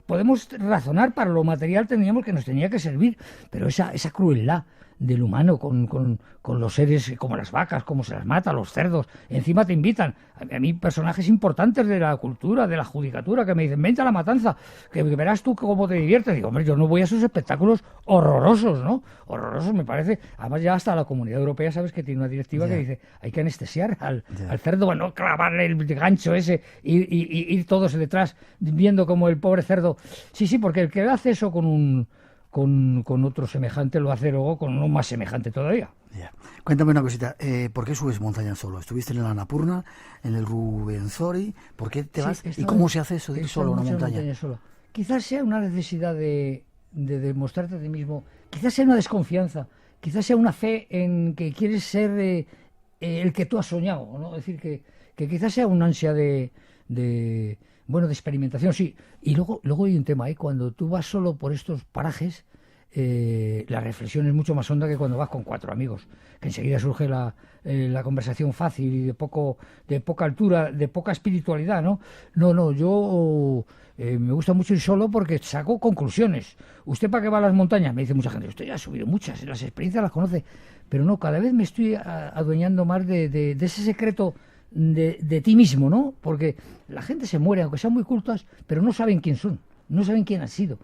podemos razonar para lo material, que nos tenía que servir, pero esa crueldad del humano con los seres como las vacas, como se las mata, los cerdos, encima te invitan a mí personajes importantes de la cultura, de la judicatura, que me dicen, vente a la matanza, que verás tú cómo te diviertes. Digo, hombre, yo no voy a esos espectáculos horrorosos, ¿no? Horrorosos me parece. Además ya hasta la Comunidad Europea, sabes que tiene una directiva que dice, hay que anestesiar al cerdo, bueno, clavarle el gancho ese y ir todos detrás viendo como el pobre cerdo. Sí, porque el que hace eso con otro semejante lo hace luego con uno más semejante todavía. Yeah. Cuéntame una cosita, ¿por qué subes montañas solo? ¿Estuviste en la Annapurna, en el Rubenzori? ¿Por qué te vas? ¿Y cómo se hace eso de ir solo a una montaña? Solo. Quizás sea una necesidad de demostrarte a ti mismo, quizás sea una desconfianza, quizás sea una fe en que quieres ser el que tú has soñado, ¿no? Es decir, que quizás sea una ansia de experimentación, sí. Y luego hay un tema, cuando tú vas solo por estos parajes, la reflexión es mucho más honda que cuando vas con 4 amigos, que enseguida surge la conversación fácil y de poca altura, de poca espiritualidad, ¿no? No, yo me gusta mucho ir solo porque saco conclusiones. ¿Usted para qué va a las montañas? Me dice mucha gente, usted ya ha subido muchas, las experiencias las conoce, pero no, cada vez me estoy adueñando más de ese secreto de ti mismo, ¿no? Porque la gente se muere, aunque sean muy cultas, pero no saben quién son, no saben quién han sido,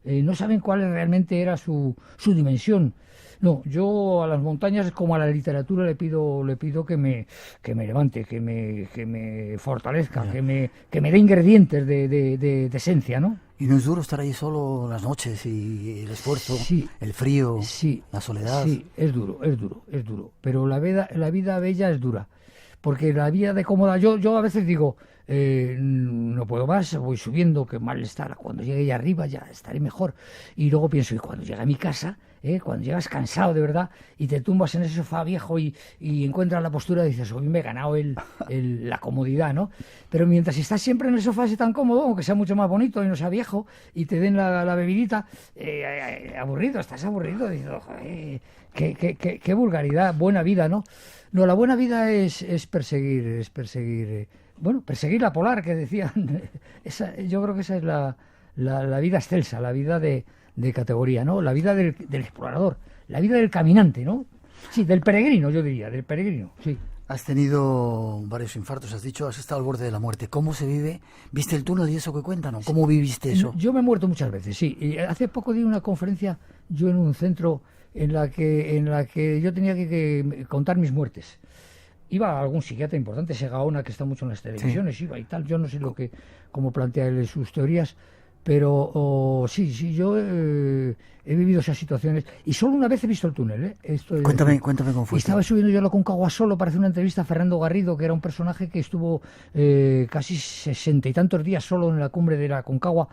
no saben cuál realmente era su dimensión. No, yo a las montañas como a la literatura le pido que me levante, que me fortalezca, que me dé ingredientes de esencia, ¿no? ¿Y no es duro estar ahí solo las noches y el esfuerzo, el frío, la soledad? Sí, es duro, pero la vida bella es dura. Porque la vida de cómoda, yo a veces digo, no puedo más, voy subiendo, que mal estará, cuando llegue allá arriba ya estaré mejor. Y luego pienso, y cuando llegue a mi casa, cuando llegas cansado de verdad y te tumbas en ese sofá viejo y encuentras la postura, dices, hoy me he ganado la comodidad, ¿no? Pero mientras estás siempre en el sofá ese tan cómodo, aunque sea mucho más bonito y no sea viejo, y te den la bebidita, estás aburrido, dices, qué vulgaridad, buena vida, ¿no? No, la buena vida es perseguir la polar que decían. Yo creo que esa es la vida excelsa, la vida de categoría, ¿no? La vida del explorador, la vida del caminante, ¿no? Sí, del peregrino, yo diría, del peregrino, sí. Has tenido varios infartos, has dicho, has estado al borde de la muerte. ¿Cómo se vive? ¿Viste el túnel y eso que cuentan? ¿No? ¿Cómo viviste eso? Yo me he muerto muchas veces, sí. Y hace poco di una conferencia yo en un centro en la que yo tenía que contar mis muertes. Iba a algún psiquiatra importante, Segaona, que está mucho en las televisiones, iba y tal. Yo no sé cómo plantea él sus teorías, pero sí, yo he vivido esas situaciones y solo una vez he visto el túnel. Cuéntame cómo fue. Estaba subiendo yo a la Aconcagua solo para hacer una entrevista a Fernando Garrido, que era un personaje que estuvo casi 60 y tantos días solo en la cumbre de la Aconcagua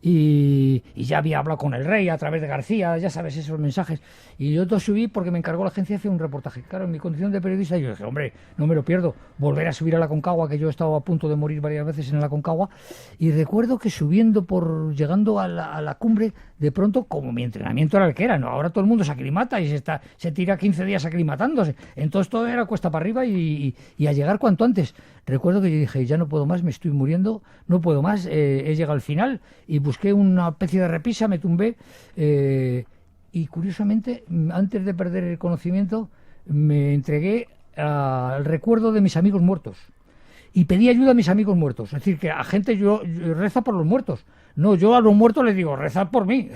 y ya había hablado con el rey a través de García, ya sabes, esos mensajes. Y yo subí porque me encargó la agencia de hacer un reportaje. Claro, en mi condición de periodista yo dije, hombre, no me lo pierdo, volver a subir a la Aconcagua, que yo he estado a punto de morir varias veces en la Aconcagua. Y recuerdo que subiendo por llegando a la cumbre, de pronto, como mi entrenamiento era el que era, ¿no? Ahora todo el mundo se aclimata y se tira 15 días aclimatándose. Entonces todo era cuesta para arriba y a llegar cuanto antes. Recuerdo que yo dije, ya no puedo más, me estoy muriendo, no puedo más, he llegado al final y busqué una especie de repisa, me tumbé y curiosamente, antes de perder el conocimiento, me entregué al recuerdo de mis amigos muertos. Y pedí ayuda a mis amigos muertos. Es decir, que a gente yo reza por los muertos. No, yo a los muertos les digo, rezad por mí.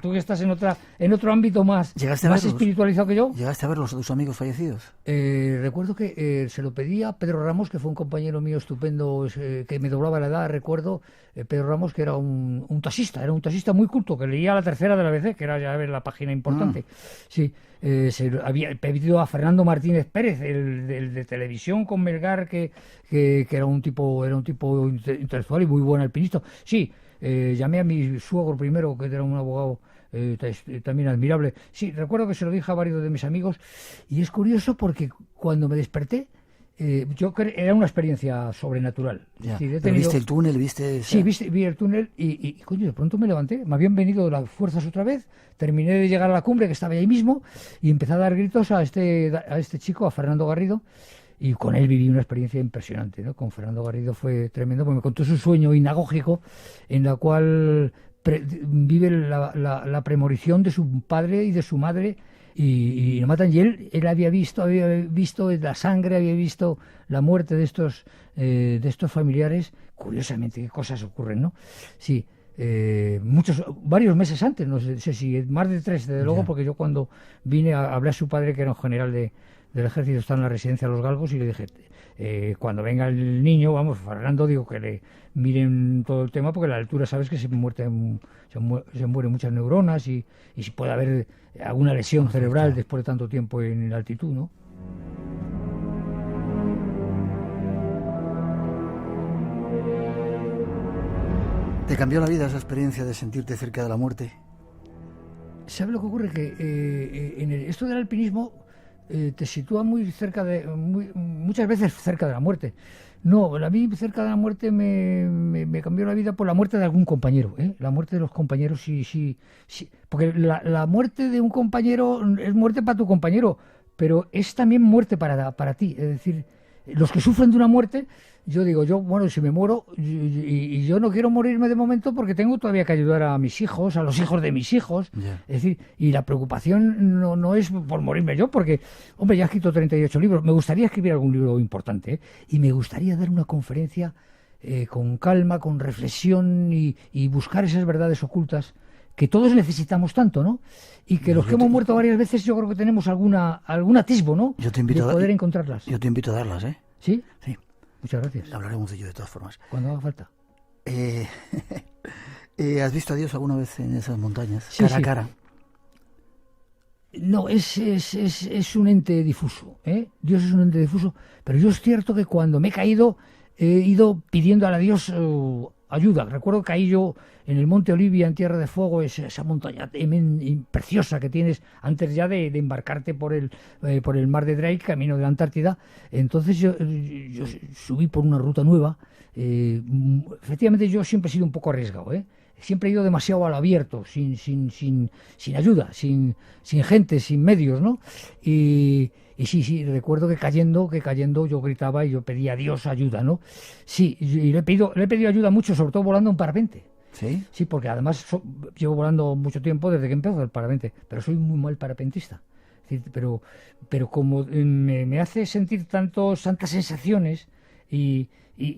Tú que estás en otro ámbito más espiritualizado que yo. ¿Llegaste a ver a tus amigos fallecidos? Recuerdo que se lo pedí a Pedro Ramos, que fue un compañero mío estupendo, que me doblaba la edad. Recuerdo Pedro Ramos, que era un taxista, muy culto, que leía la tercera de la ABC, que era ya ver la página importante. Sí. Se había pedido a Fernando Martínez Pérez, el de televisión con Melgar, que era un tipo intelectual y muy buen alpinista. Sí, llamé a mi suegro primero, que era un abogado también admirable. Sí, recuerdo que se lo dije a varios de mis amigos y es curioso porque cuando me desperté, era una experiencia sobrenatural. Es decir, ¿viste el túnel? Sí, vi el túnel y coño, de pronto me levanté. Me habían venido las fuerzas otra vez. Terminé de llegar a la cumbre, que estaba ahí mismo, y empecé a dar gritos a este chico, a Fernando Garrido, y con él viví una experiencia impresionante, ¿no? Con Fernando Garrido fue tremendo, porque me contó su sueño inagógico, en la cual vive la premonición de su padre y de su madre, y lo matan. Y él había visto la sangre, había visto la muerte de estos familiares. Curiosamente, qué cosas ocurren, ¿no? Sí. Varios meses antes, no sé si más de 3, desde luego, porque yo cuando vine hablé a su padre, que era un general del ejército, está en la residencia de Los Galgos, y le dije, cuando venga el niño, vamos, Fernando, digo que le miren todo el tema, porque a la altura sabes que se mueren muchas neuronas y si puede haber alguna lesión cerebral después de tanto tiempo en altitud, ¿no? ¿Te cambió la vida esa experiencia de sentirte cerca de la muerte? ¿Sabes lo que ocurre? Que esto del alpinismo te sitúa muy cerca muchas veces cerca de la muerte. No, a mí cerca de la muerte me cambió la vida por la muerte de algún compañero, ¿eh? La muerte de los compañeros, sí. Porque la muerte de un compañero es muerte para tu compañero, pero es también muerte para ti. Es decir, los que sufren de una muerte, yo digo, bueno, si me muero, y yo no quiero morirme de momento porque tengo todavía que ayudar a mis hijos, a los hijos de mis hijos. Yeah. Es decir, y la preocupación no es por morirme yo, porque, hombre, ya he escrito 38 libros. Me gustaría escribir algún libro importante, ¿eh? Y me gustaría dar una conferencia con calma, con reflexión y buscar esas verdades ocultas que todos necesitamos tanto, ¿no? Y que los que hemos muerto varias veces, yo creo que tenemos algún atisbo, ¿no? Yo te invito de poder encontrarlas. Yo te invito a darlas, ¿eh? ¿Sí? Sí. Muchas gracias. Hablaremos de ello de todas formas. Cuando haga falta. ¿Has visto a Dios alguna vez en esas montañas? Sí, cara a cara. No, es un ente difuso, ¿eh? Dios es un ente difuso, pero yo es cierto que cuando me he caído he ido pidiendo a Dios ayuda. Recuerdo que caí yo en el Monte Olivia, en Tierra de Fuego, esa montaña preciosa que tienes antes ya de embarcarte por el mar de Drake, camino de la Antártida. Entonces yo subí por una ruta nueva. Efectivamente, yo siempre he sido un poco arriesgado, ¿eh? Siempre he ido demasiado a lo abierto, sin ayuda, sin gente, sin medios, ¿no? Y sí, recuerdo que cayendo yo gritaba y yo pedía a Dios ayuda, ¿no? Sí, y le he pedido ayuda mucho, sobre todo volando en parapente. ¿Sí? Sí, porque además llevo volando mucho tiempo desde que empezó el parapente, pero soy muy mal parapentista. Es decir, pero como me hace sentir tantas sensaciones y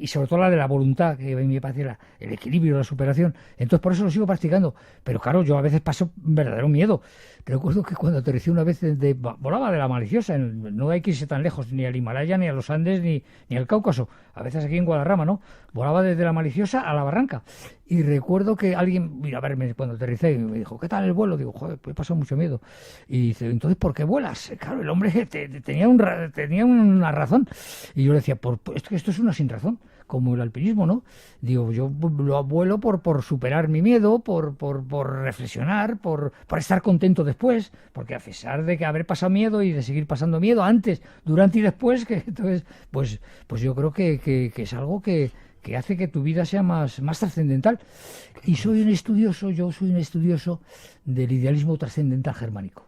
sobre todo la de la voluntad, que me parece el equilibrio, la superación. Entonces por eso lo sigo practicando. Pero claro, yo a veces paso verdadero miedo. Recuerdo que cuando aterricé una vez volaba de la Maliciosa, no hay que irse tan lejos, ni al Himalaya, ni a los Andes, ni al Cáucaso. A veces aquí en Guadarrama, ¿no? Volaba desde la Maliciosa a la Barranca. Y recuerdo que alguien vino a verme cuando aterricé y me dijo, ¿qué tal el vuelo? Digo, joder, pues he pasado mucho miedo. Y dice, entonces, ¿por qué vuelas? Claro, el hombre tenía una razón. Y yo le decía, esto es una sin razón, como el alpinismo, ¿no? Digo, yo lo vuelo por superar mi miedo, por reflexionar, por estar contento después, porque a pesar de que haber pasado miedo y de seguir pasando miedo antes, durante y después, que entonces, pues yo creo que es algo que que hace que tu vida sea más trascendental. Y yo soy un estudioso del idealismo trascendental germánico.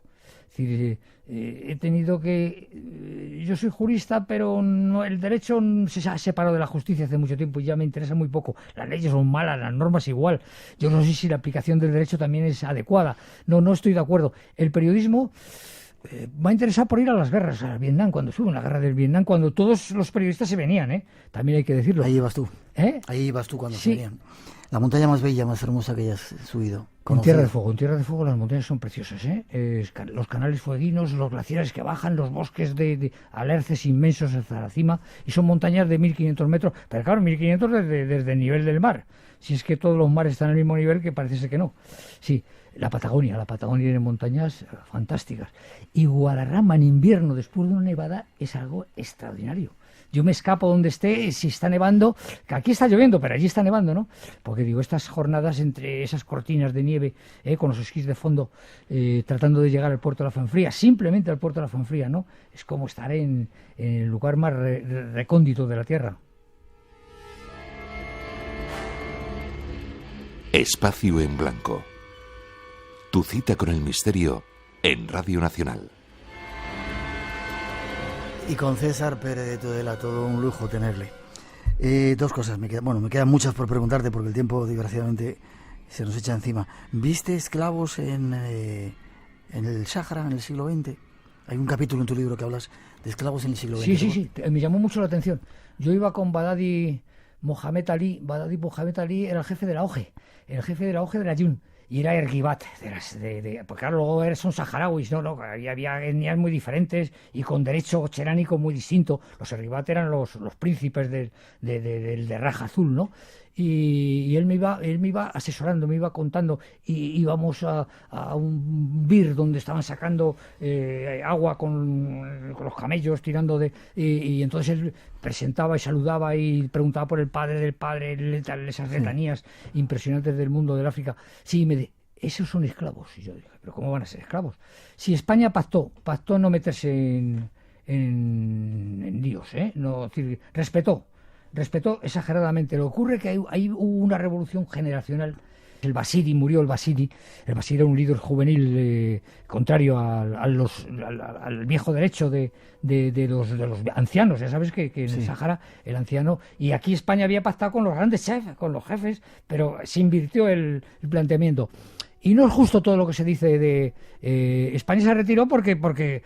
Es decir, he tenido que... yo soy jurista, pero no, el derecho se ha separado de la justicia hace mucho tiempo y ya me interesa muy poco. Las leyes son malas, las normas igual. Yo no sé si la aplicación del derecho también es adecuada. No estoy de acuerdo. El periodismo... me ha interesado por ir a las guerras, a Vietnam, cuando estuvo en la guerra del Vietnam, cuando todos los periodistas se venían, también hay que decirlo. Ahí ibas tú. Ahí ibas tú cuando se venían. La montaña más bella, más hermosa que hayas subido. En Tierra de Fuego las montañas son preciosas, los canales fueguinos, los glaciares que bajan, los bosques de alerces inmensos hasta la cima, y son montañas de 1500 metros, pero claro, 1500 desde el nivel del mar. Si es que todos los mares están al mismo nivel, que parece ser que no. Sí, la Patagonia tiene montañas fantásticas. Y Guadarrama en invierno, después de una nevada, es algo extraordinario. Yo me escapo donde esté, si está nevando, que aquí está lloviendo, pero allí está nevando, ¿no? Porque digo, estas jornadas entre esas cortinas de nieve, con los esquís de fondo, tratando de llegar al puerto de la Fuenfría, simplemente al puerto de la Fuenfría, ¿no? Es como estar en el lugar más recóndito de la Tierra. Espacio en Blanco. Tu cita con el misterio en Radio Nacional. Y con César Pérez de Tudela, todo un lujo tenerle. Dos cosas, me quedan muchas por preguntarte porque el tiempo desgraciadamente se nos echa encima. ¿Viste esclavos en el Sáhara en el siglo XX? Hay un capítulo en tu libro que hablas de esclavos en el siglo XX. Sí, me llamó mucho la atención. Yo iba con Badadi Mohamed Ali. Badadi Mohamed Ali era el jefe de la OGE, de la Yun. Y era Ergibat, porque claro, luego son saharauis, ¿no? Había etnias muy diferentes y con derecho cheránico muy distinto. Los Ergibat eran los príncipes del Raja Azul, ¿no? Y él me iba asesorando, me iba contando, y íbamos a un bir donde estaban sacando agua con los camellos, tirando y entonces él presentaba y saludaba y preguntaba por el padre del padre, esas letanías impresionantes del mundo del África. Sí, esos son esclavos. Y yo dije, ¿pero cómo van a ser esclavos? Si España pactó no meterse en líos, no, es decir, respetó exageradamente. Lo que ocurre es que hubo una revolución generacional. El Basiri murió. El Basiri era un líder juvenil contrario al viejo derecho de los ancianos. Ya sabes que en el Sáhara el anciano... Y aquí España había pactado con los grandes chefs, con los jefes, pero se invirtió el planteamiento. Y no es justo todo lo que se dice de España se retiró porque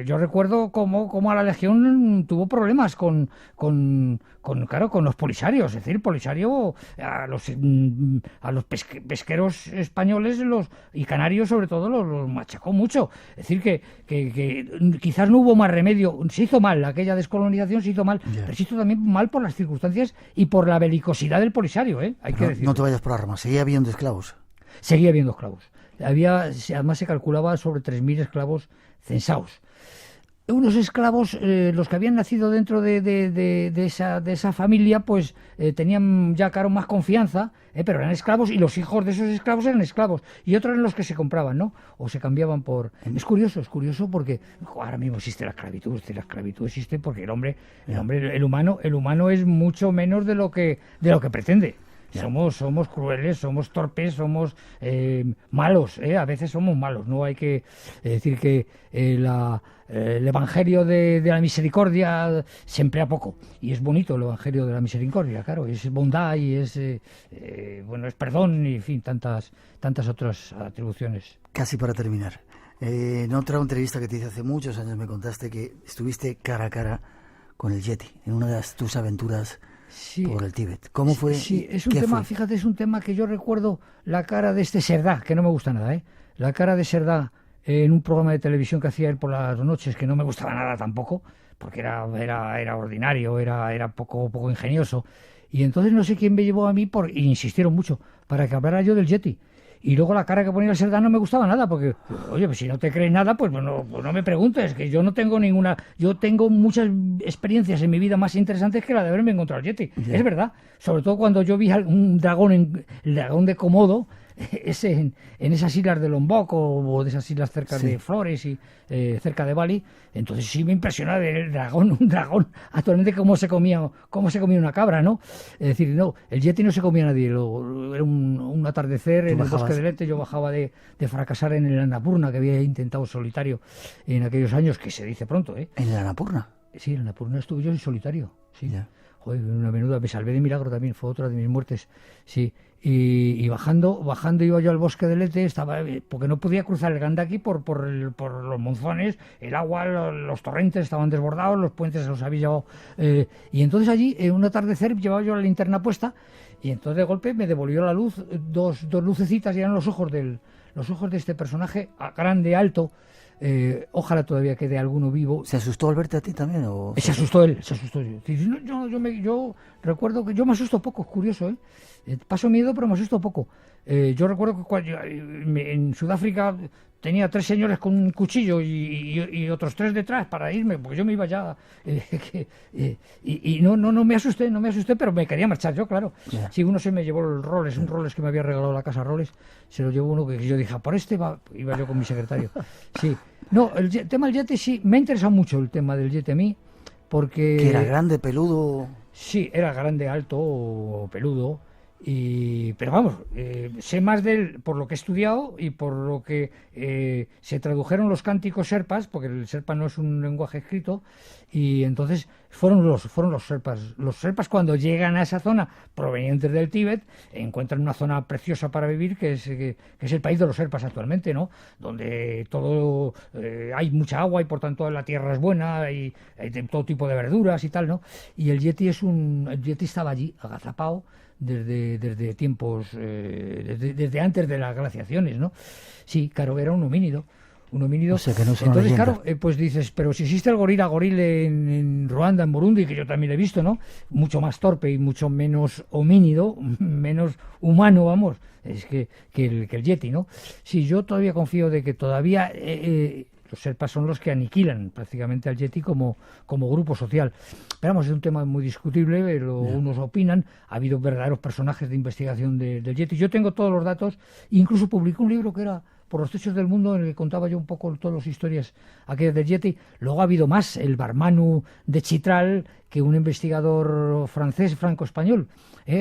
yo recuerdo cómo a la Legión tuvo problemas con los polisarios. Es decir, Polisario a los pesqueros españoles y canarios sobre todo los machacó mucho. Es decir, que quizás no hubo más remedio. Se hizo mal, aquella descolonización se hizo mal, pero se hizo también mal por las circunstancias y por la belicosidad del Polisario, hay que decir. No te vayas por las ramas, seguía habiendo esclavos. Seguía habiendo esclavos. Además se calculaba sobre 3.000 esclavos censados. Unos esclavos, los que habían nacido dentro de esa familia, pues tenían ya, claro, más confianza, pero eran esclavos, y los hijos de esos esclavos eran esclavos, y otros eran los que se compraban, ¿no? O se cambiaban por... Es curioso porque ahora mismo existe la esclavitud existe porque el humano es mucho menos de lo que pretende. Somos crueles, somos torpes, somos malos, a veces somos malos. No hay que decir que el evangelio de la misericordia se emplea poco, y es bonito el evangelio de la misericordia, claro, es bondad y es perdón y en fin, tantas otras atribuciones. Casi para terminar, en otra entrevista que te hice hace muchos años me contaste que estuviste cara a cara con el Yeti en una de tus aventuras. Sí, por el Tíbet. ¿Cómo fue? Sí, es un tema, fíjate, es un tema que yo recuerdo la cara de este Serdá, que no me gusta nada, la cara de Serdá en un programa de televisión que hacía él por las noches, que no me gustaba nada tampoco, porque era ordinario, era poco ingenioso. Y entonces no sé quién me llevó a mí, y insistieron mucho, para que hablara yo del Yeti. Y luego la cara que ponía el Serdá no me gustaba nada, porque, oye, pues si no te crees nada, pues no me preguntes, que yo no tengo yo tengo muchas experiencias en mi vida más interesantes que la de haberme encontrado el Yeti. Es verdad, sobre todo cuando yo vi un dragón, el dragón de Komodo, es en esas islas de Lombok o de esas islas cerca de Flores y cerca de Bali. Entonces sí me impresiona ver un dragón actualmente cómo se comía una cabra, ¿no? Es decir, no, el yeti no se comía a nadie. Era un atardecer en el bosque del Lete. Yo bajaba de fracasar en el Annapurna, que había intentado solitario en aquellos años, que se dice pronto, ¿eh? ¿En el Annapurna? Sí, en el Annapurna estuve yo en solitario, sí. Ya. Joder, una menuda, me salvé de milagro también, fue otra de mis muertes, sí. Y bajando iba yo al bosque del Lete, porque no podía cruzar el Gandaki por los monzones, el agua, los torrentes estaban desbordados, los puentes se los había llevado. Y entonces allí, en un atardecer, llevaba yo la linterna puesta, y entonces de golpe me devolvió la luz, dos lucecitas, y eran los ojos de este personaje grande, alto. Ojalá todavía quede alguno vivo. ¿Se asustó al verte a ti también? ¿O? Se asustó él. Yo recuerdo que yo me asusto poco, es curioso, ¿eh? Paso miedo, pero me asusto poco. Yo recuerdo que en Sudáfrica tenía 3 señores con un cuchillo y otros 3 detrás para irme, porque yo me iba ya. No me asusté, pero me quería marchar yo, claro. Yeah. Sí, uno se me llevó un Rolex que me había regalado la casa Rolex, se lo llevó uno que yo dije, por este iba yo con mi secretario. Sí. No, el tema del yeti sí, me ha interesado mucho el tema del yeti a mí, porque... ¿Que era grande, peludo? Sí, era grande, alto, peludo. Pero vamos, sé más de él por lo que he estudiado y por lo que se tradujeron los cánticos serpas, porque el serpa no es un lenguaje escrito, y entonces fueron los serpas. Los serpas, cuando llegan a esa zona provenientes del Tíbet, encuentran una zona preciosa para vivir, que es el país de los serpas actualmente, ¿no? Donde todo hay mucha agua y por tanto la tierra es buena, y hay de todo tipo de verduras y tal, ¿no? Y el yeti estaba allí, agazapado, desde tiempos, desde antes de las glaciaciones, ¿no? Sí, claro, era un homínido. O sea, que no. Entonces, claro, pues dices, pero si existe el goril en Ruanda, en Burundi, que yo también he visto, ¿no? Mucho más torpe y mucho menos homínido, menos humano, vamos, es que el yeti, ¿no? Sí, yo todavía confío de que todavía... los serpas son los que aniquilan prácticamente al yeti como grupo social. Pero vamos, es un tema muy discutible, pero unos opinan. Ha habido verdaderos personajes de investigación del yeti. Yo tengo todos los datos, incluso publiqué un libro que era Por los techos del mundo, en el que contaba yo un poco todas las historias aquellas del yeti. Luego ha habido más, el Barmanu de Chitral, que un investigador francés, franco-español,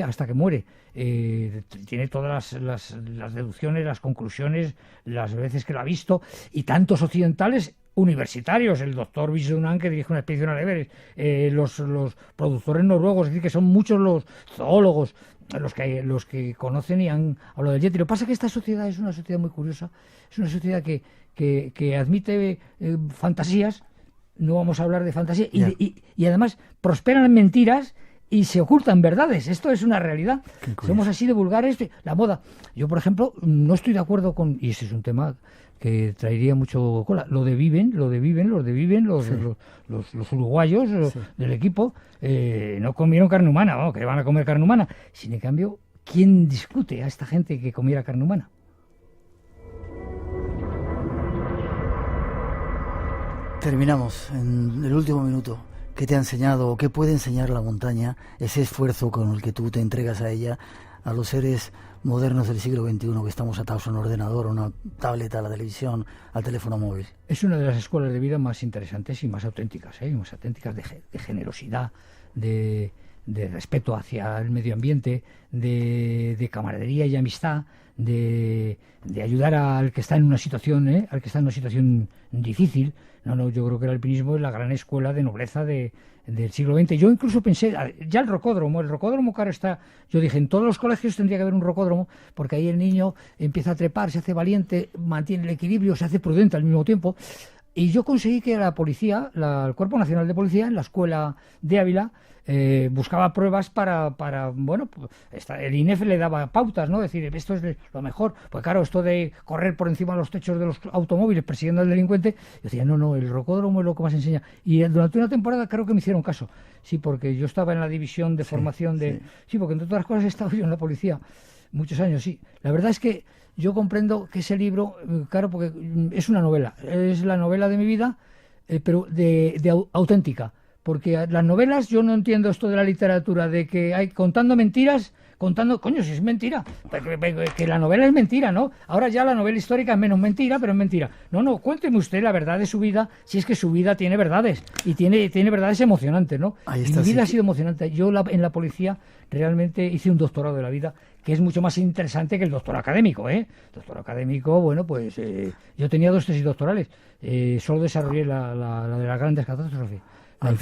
hasta que muere. Tiene todas las deducciones, las conclusiones, las veces que lo ha visto, y tantos occidentales universitarios, el doctor Visunan, que dirige una expedición al Everest, los productores noruegos, es decir, que son muchos los zoólogos los que conocen y han hablado del yeti. Lo que pasa es que esta sociedad es una sociedad muy curiosa, es una sociedad que admite fantasías, no vamos a hablar de fantasía, y además prosperan en mentiras y se ocultan verdades. Esto es una realidad. Somos así de vulgares. La moda. Yo, por ejemplo, no estoy de acuerdo con... Y ese es un tema que traería mucho cola. Lo de viven los uruguayos del equipo no comieron carne humana. ¿No? Que van a comer carne humana. Sin en cambio, ¿quién discute a esta gente que comiera carne humana? Terminamos en el último minuto. ¿Qué te ha enseñado o qué puede enseñar la montaña, ese esfuerzo con el que tú te entregas a ella, a los seres modernos del siglo XXI que estamos atados a un ordenador, a una tableta, a la televisión, al teléfono móvil? Es una de las escuelas de vida más interesantes y más auténticas, de generosidad, de respeto hacia el medio ambiente, de camaradería y amistad, de ayudar al que está en una situación, difícil. No, yo creo que el alpinismo es la gran escuela de nobleza del siglo XX. Yo incluso pensé, ya el rocódromo que ahora está, yo dije, en todos los colegios tendría que haber un rocódromo, porque ahí el niño empieza a trepar, se hace valiente, mantiene el equilibrio, se hace prudente al mismo tiempo. Y yo conseguí que la policía, el Cuerpo Nacional de Policía, en la escuela de Ávila, buscaba pruebas para el INEF le daba pautas, ¿no? Decir, esto es lo mejor. Pues claro, esto de correr por encima de los techos de los automóviles persiguiendo al delincuente, yo decía, no, el rocódromo es lo que más enseña. Y durante una temporada creo que me hicieron caso. Sí, porque yo estaba en la división de formación Sí, porque entre otras cosas he estado yo en la policía muchos años, sí. La verdad es que yo comprendo que ese libro, claro, porque es una novela, es la novela de mi vida, pero de auténtica. porque las novelas, yo no entiendo esto de la literatura, de que hay contando mentiras, coño, si es mentira, que la novela es mentira, ¿no? Ahora ya la novela histórica es menos mentira, pero es mentira. No, cuénteme usted la verdad de su vida, si es que su vida tiene verdades, y tiene verdades emocionantes, ¿no? Ahí está, y mi vida sí. ha sido emocionante. Yo en la policía realmente hice un doctorado de la vida, que es mucho más interesante que el doctorado académico, ¿eh? Doctorado académico, bueno, pues yo tenía 2 tesis doctorales, solo desarrollé la de las grandes catástrofes. Al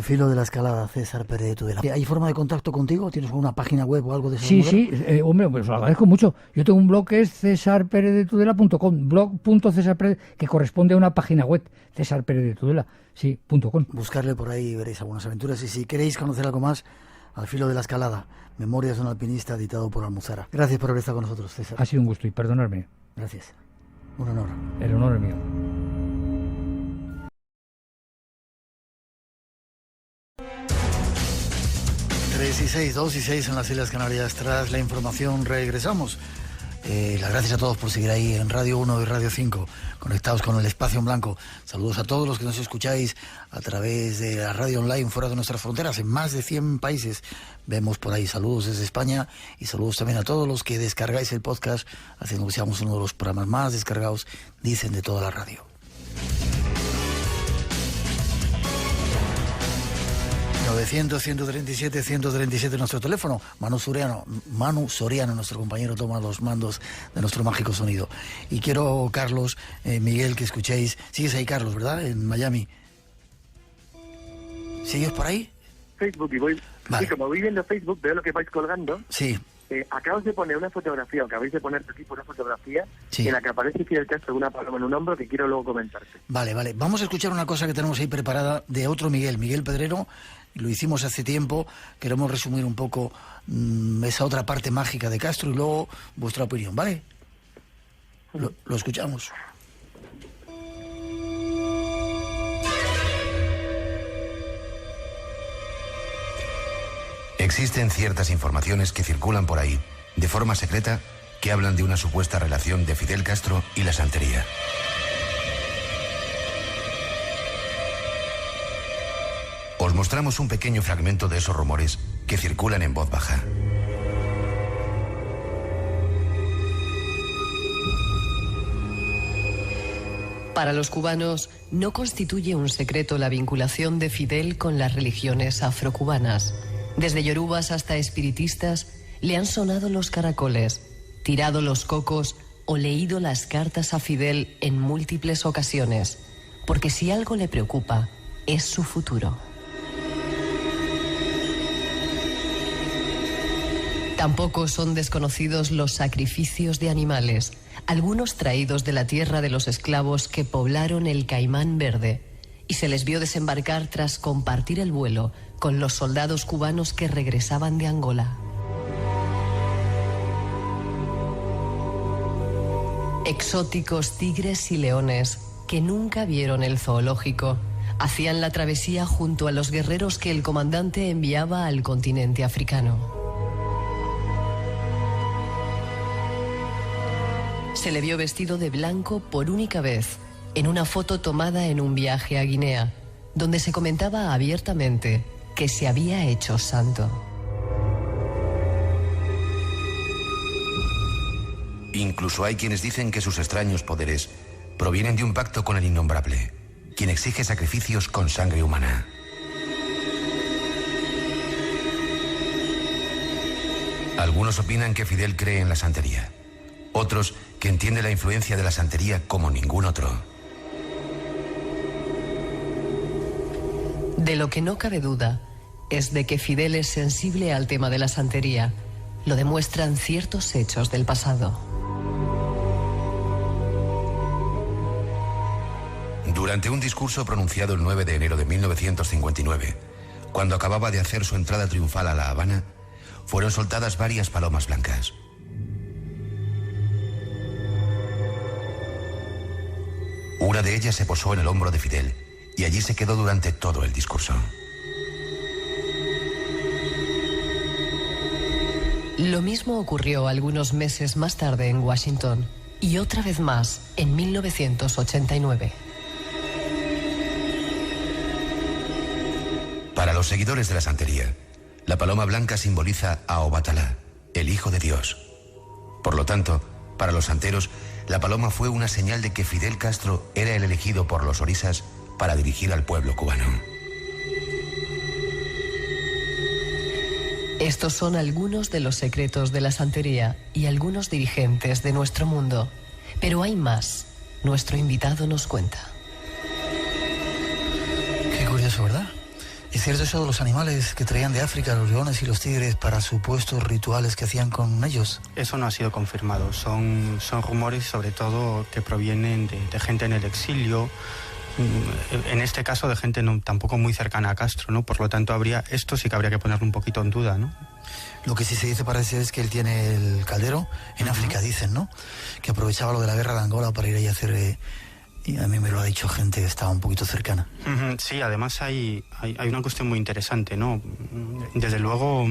filo de la escalada, César Pérez de Tudela. ¿Hay forma de contacto contigo? ¿Tienes una página web o algo de eso? Sí, hombre, pues lo agradezco mucho. Yo tengo un blog que es cesarpereztudela.com, blog.cesarperez, que corresponde a una página web, César Pérez de Tudela, sí, .com. Buscarle por ahí y veréis algunas aventuras. Y si queréis conocer algo más, Al filo de la escalada, Memorias de un alpinista, editado por Almuzara. Gracias por haber estado con nosotros, César. Ha sido un gusto y perdonadme. Gracias. Un honor. El honor es mío. Dos y seis en las Islas Canarias. Tras la información regresamos. Las gracias a todos por seguir ahí en Radio 1 y Radio 5, conectados con el espacio en blanco. Saludos a todos los que nos escucháis a través de la radio online fuera de nuestras fronteras, en más de 100 países. Vemos por ahí saludos desde España y saludos también a todos los que descargáis el podcast, haciendo que seamos uno de los programas más descargados, dicen, de toda la radio. 900-137-137 nuestro teléfono. Manu Soriano, nuestro compañero, toma los mandos de nuestro mágico sonido. Y quiero, Carlos, Miguel, que escuchéis. Sigues ahí, Carlos, ¿verdad? En Miami. ¿Sigues por ahí? Facebook, y voy. Vale. Sí, como voy viendo Facebook, veo lo que vais colgando. Sí. Acabas de poner una fotografía, o acabáis de poner tu equipo una fotografía, sí, en la que aparece Fidel Castro con una paloma en un hombro, que quiero luego comentarte. Vale. Vamos a escuchar una cosa que tenemos ahí preparada de otro Miguel Pedrero. Lo hicimos hace tiempo. Queremos resumir un poco esa otra parte mágica de Castro y luego vuestra opinión, ¿vale? Lo escuchamos. Existen ciertas informaciones que circulan por ahí, de forma secreta, que hablan de una supuesta relación de Fidel Castro y la santería. Os mostramos un pequeño fragmento de esos rumores que circulan en voz baja. Para los cubanos, no constituye un secreto la vinculación de Fidel con las religiones afrocubanas. Desde yorubas hasta espiritistas, le han sonado los caracoles, tirado los cocos o leído las cartas a Fidel en múltiples ocasiones, porque si algo le preocupa, es su futuro. Tampoco son desconocidos los sacrificios de animales, algunos traídos de la tierra de los esclavos que poblaron el Caimán Verde, y se les vio desembarcar tras compartir el vuelo con los soldados cubanos que regresaban de Angola. Exóticos tigres y leones que nunca vieron el zoológico hacían la travesía junto a los guerreros que el comandante enviaba al continente africano. Se le vio vestido de blanco por única vez en una foto tomada en un viaje a Guinea, donde se comentaba abiertamente que se había hecho santo. Incluso hay quienes dicen que sus extraños poderes provienen de un pacto con el innombrable, quien exige sacrificios con sangre humana. Algunos opinan que Fidel cree en la santería. Otros que entiende la influencia de la santería como ningún otro. De lo que no cabe duda es de que Fidel es sensible al tema de la santería. Lo demuestran ciertos hechos del pasado. Durante un discurso pronunciado el 9 de enero de 1959, cuando acababa de hacer su entrada triunfal a La Habana, fueron soltadas varias palomas blancas. Una de ellas se posó en el hombro de Fidel y allí se quedó durante todo el discurso. Lo mismo ocurrió algunos meses más tarde en Washington y otra vez más en 1989. Para los seguidores de la santería, la paloma blanca simboliza a Obatalá, el Hijo de Dios. Por lo tanto, para los santeros, la paloma fue una señal de que Fidel Castro era el elegido por los orisas para dirigir al pueblo cubano. Estos son algunos de los secretos de la santería y algunos dirigentes de nuestro mundo. Pero hay más. Nuestro invitado nos cuenta. Qué curioso, ¿verdad? ¿Es cierto eso de los animales que traían de África, los leones y los tigres, para supuestos rituales que hacían con ellos? Eso no ha sido confirmado. Son rumores, sobre todo, que provienen de gente en el exilio, en este caso de gente tampoco muy cercana a Castro, ¿no? Por lo tanto, esto sí que habría que ponerlo un poquito en duda, ¿no? Lo que sí se dice, parece, es que él tiene el caldero en África, dicen, ¿no? Que aprovechaba lo de la guerra de Angola para ir ahí a hacer... y a mí me lo ha dicho gente que estaba un poquito cercana. Sí, además hay una cuestión muy interesante, ¿no? Desde luego,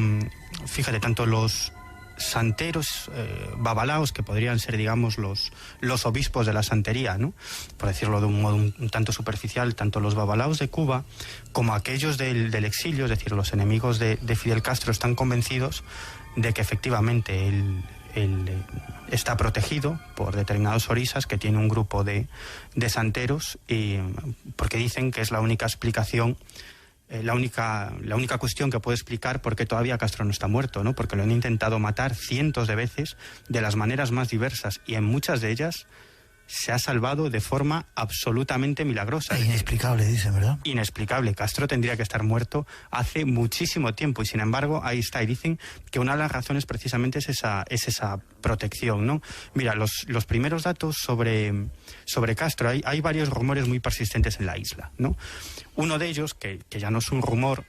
fíjate, tanto los santeros, babalaos, que podrían ser, digamos, los obispos de la santería, ¿no? Por decirlo de un modo un tanto superficial, tanto los babalaos de Cuba como aquellos del exilio, es decir, los enemigos de Fidel Castro, están convencidos de que efectivamente él está protegido por determinados orisas, que tiene un grupo de santeros, y porque dicen que es la única explicación, la única cuestión que puede explicar por qué todavía Castro no está muerto, ¿no? Porque lo han intentado matar cientos de veces, de las maneras más diversas, y en muchas de ellas se ha salvado de forma absolutamente milagrosa. Inexplicable, dicen, ¿verdad? Inexplicable. Castro tendría que estar muerto hace muchísimo tiempo, y sin embargo ahí está. Y dicen que una de las razones precisamente es esa protección, ¿no? Mira, los primeros datos sobre Castro, hay varios rumores muy persistentes en la isla, ¿no? Uno de ellos, que ya no es un rumor,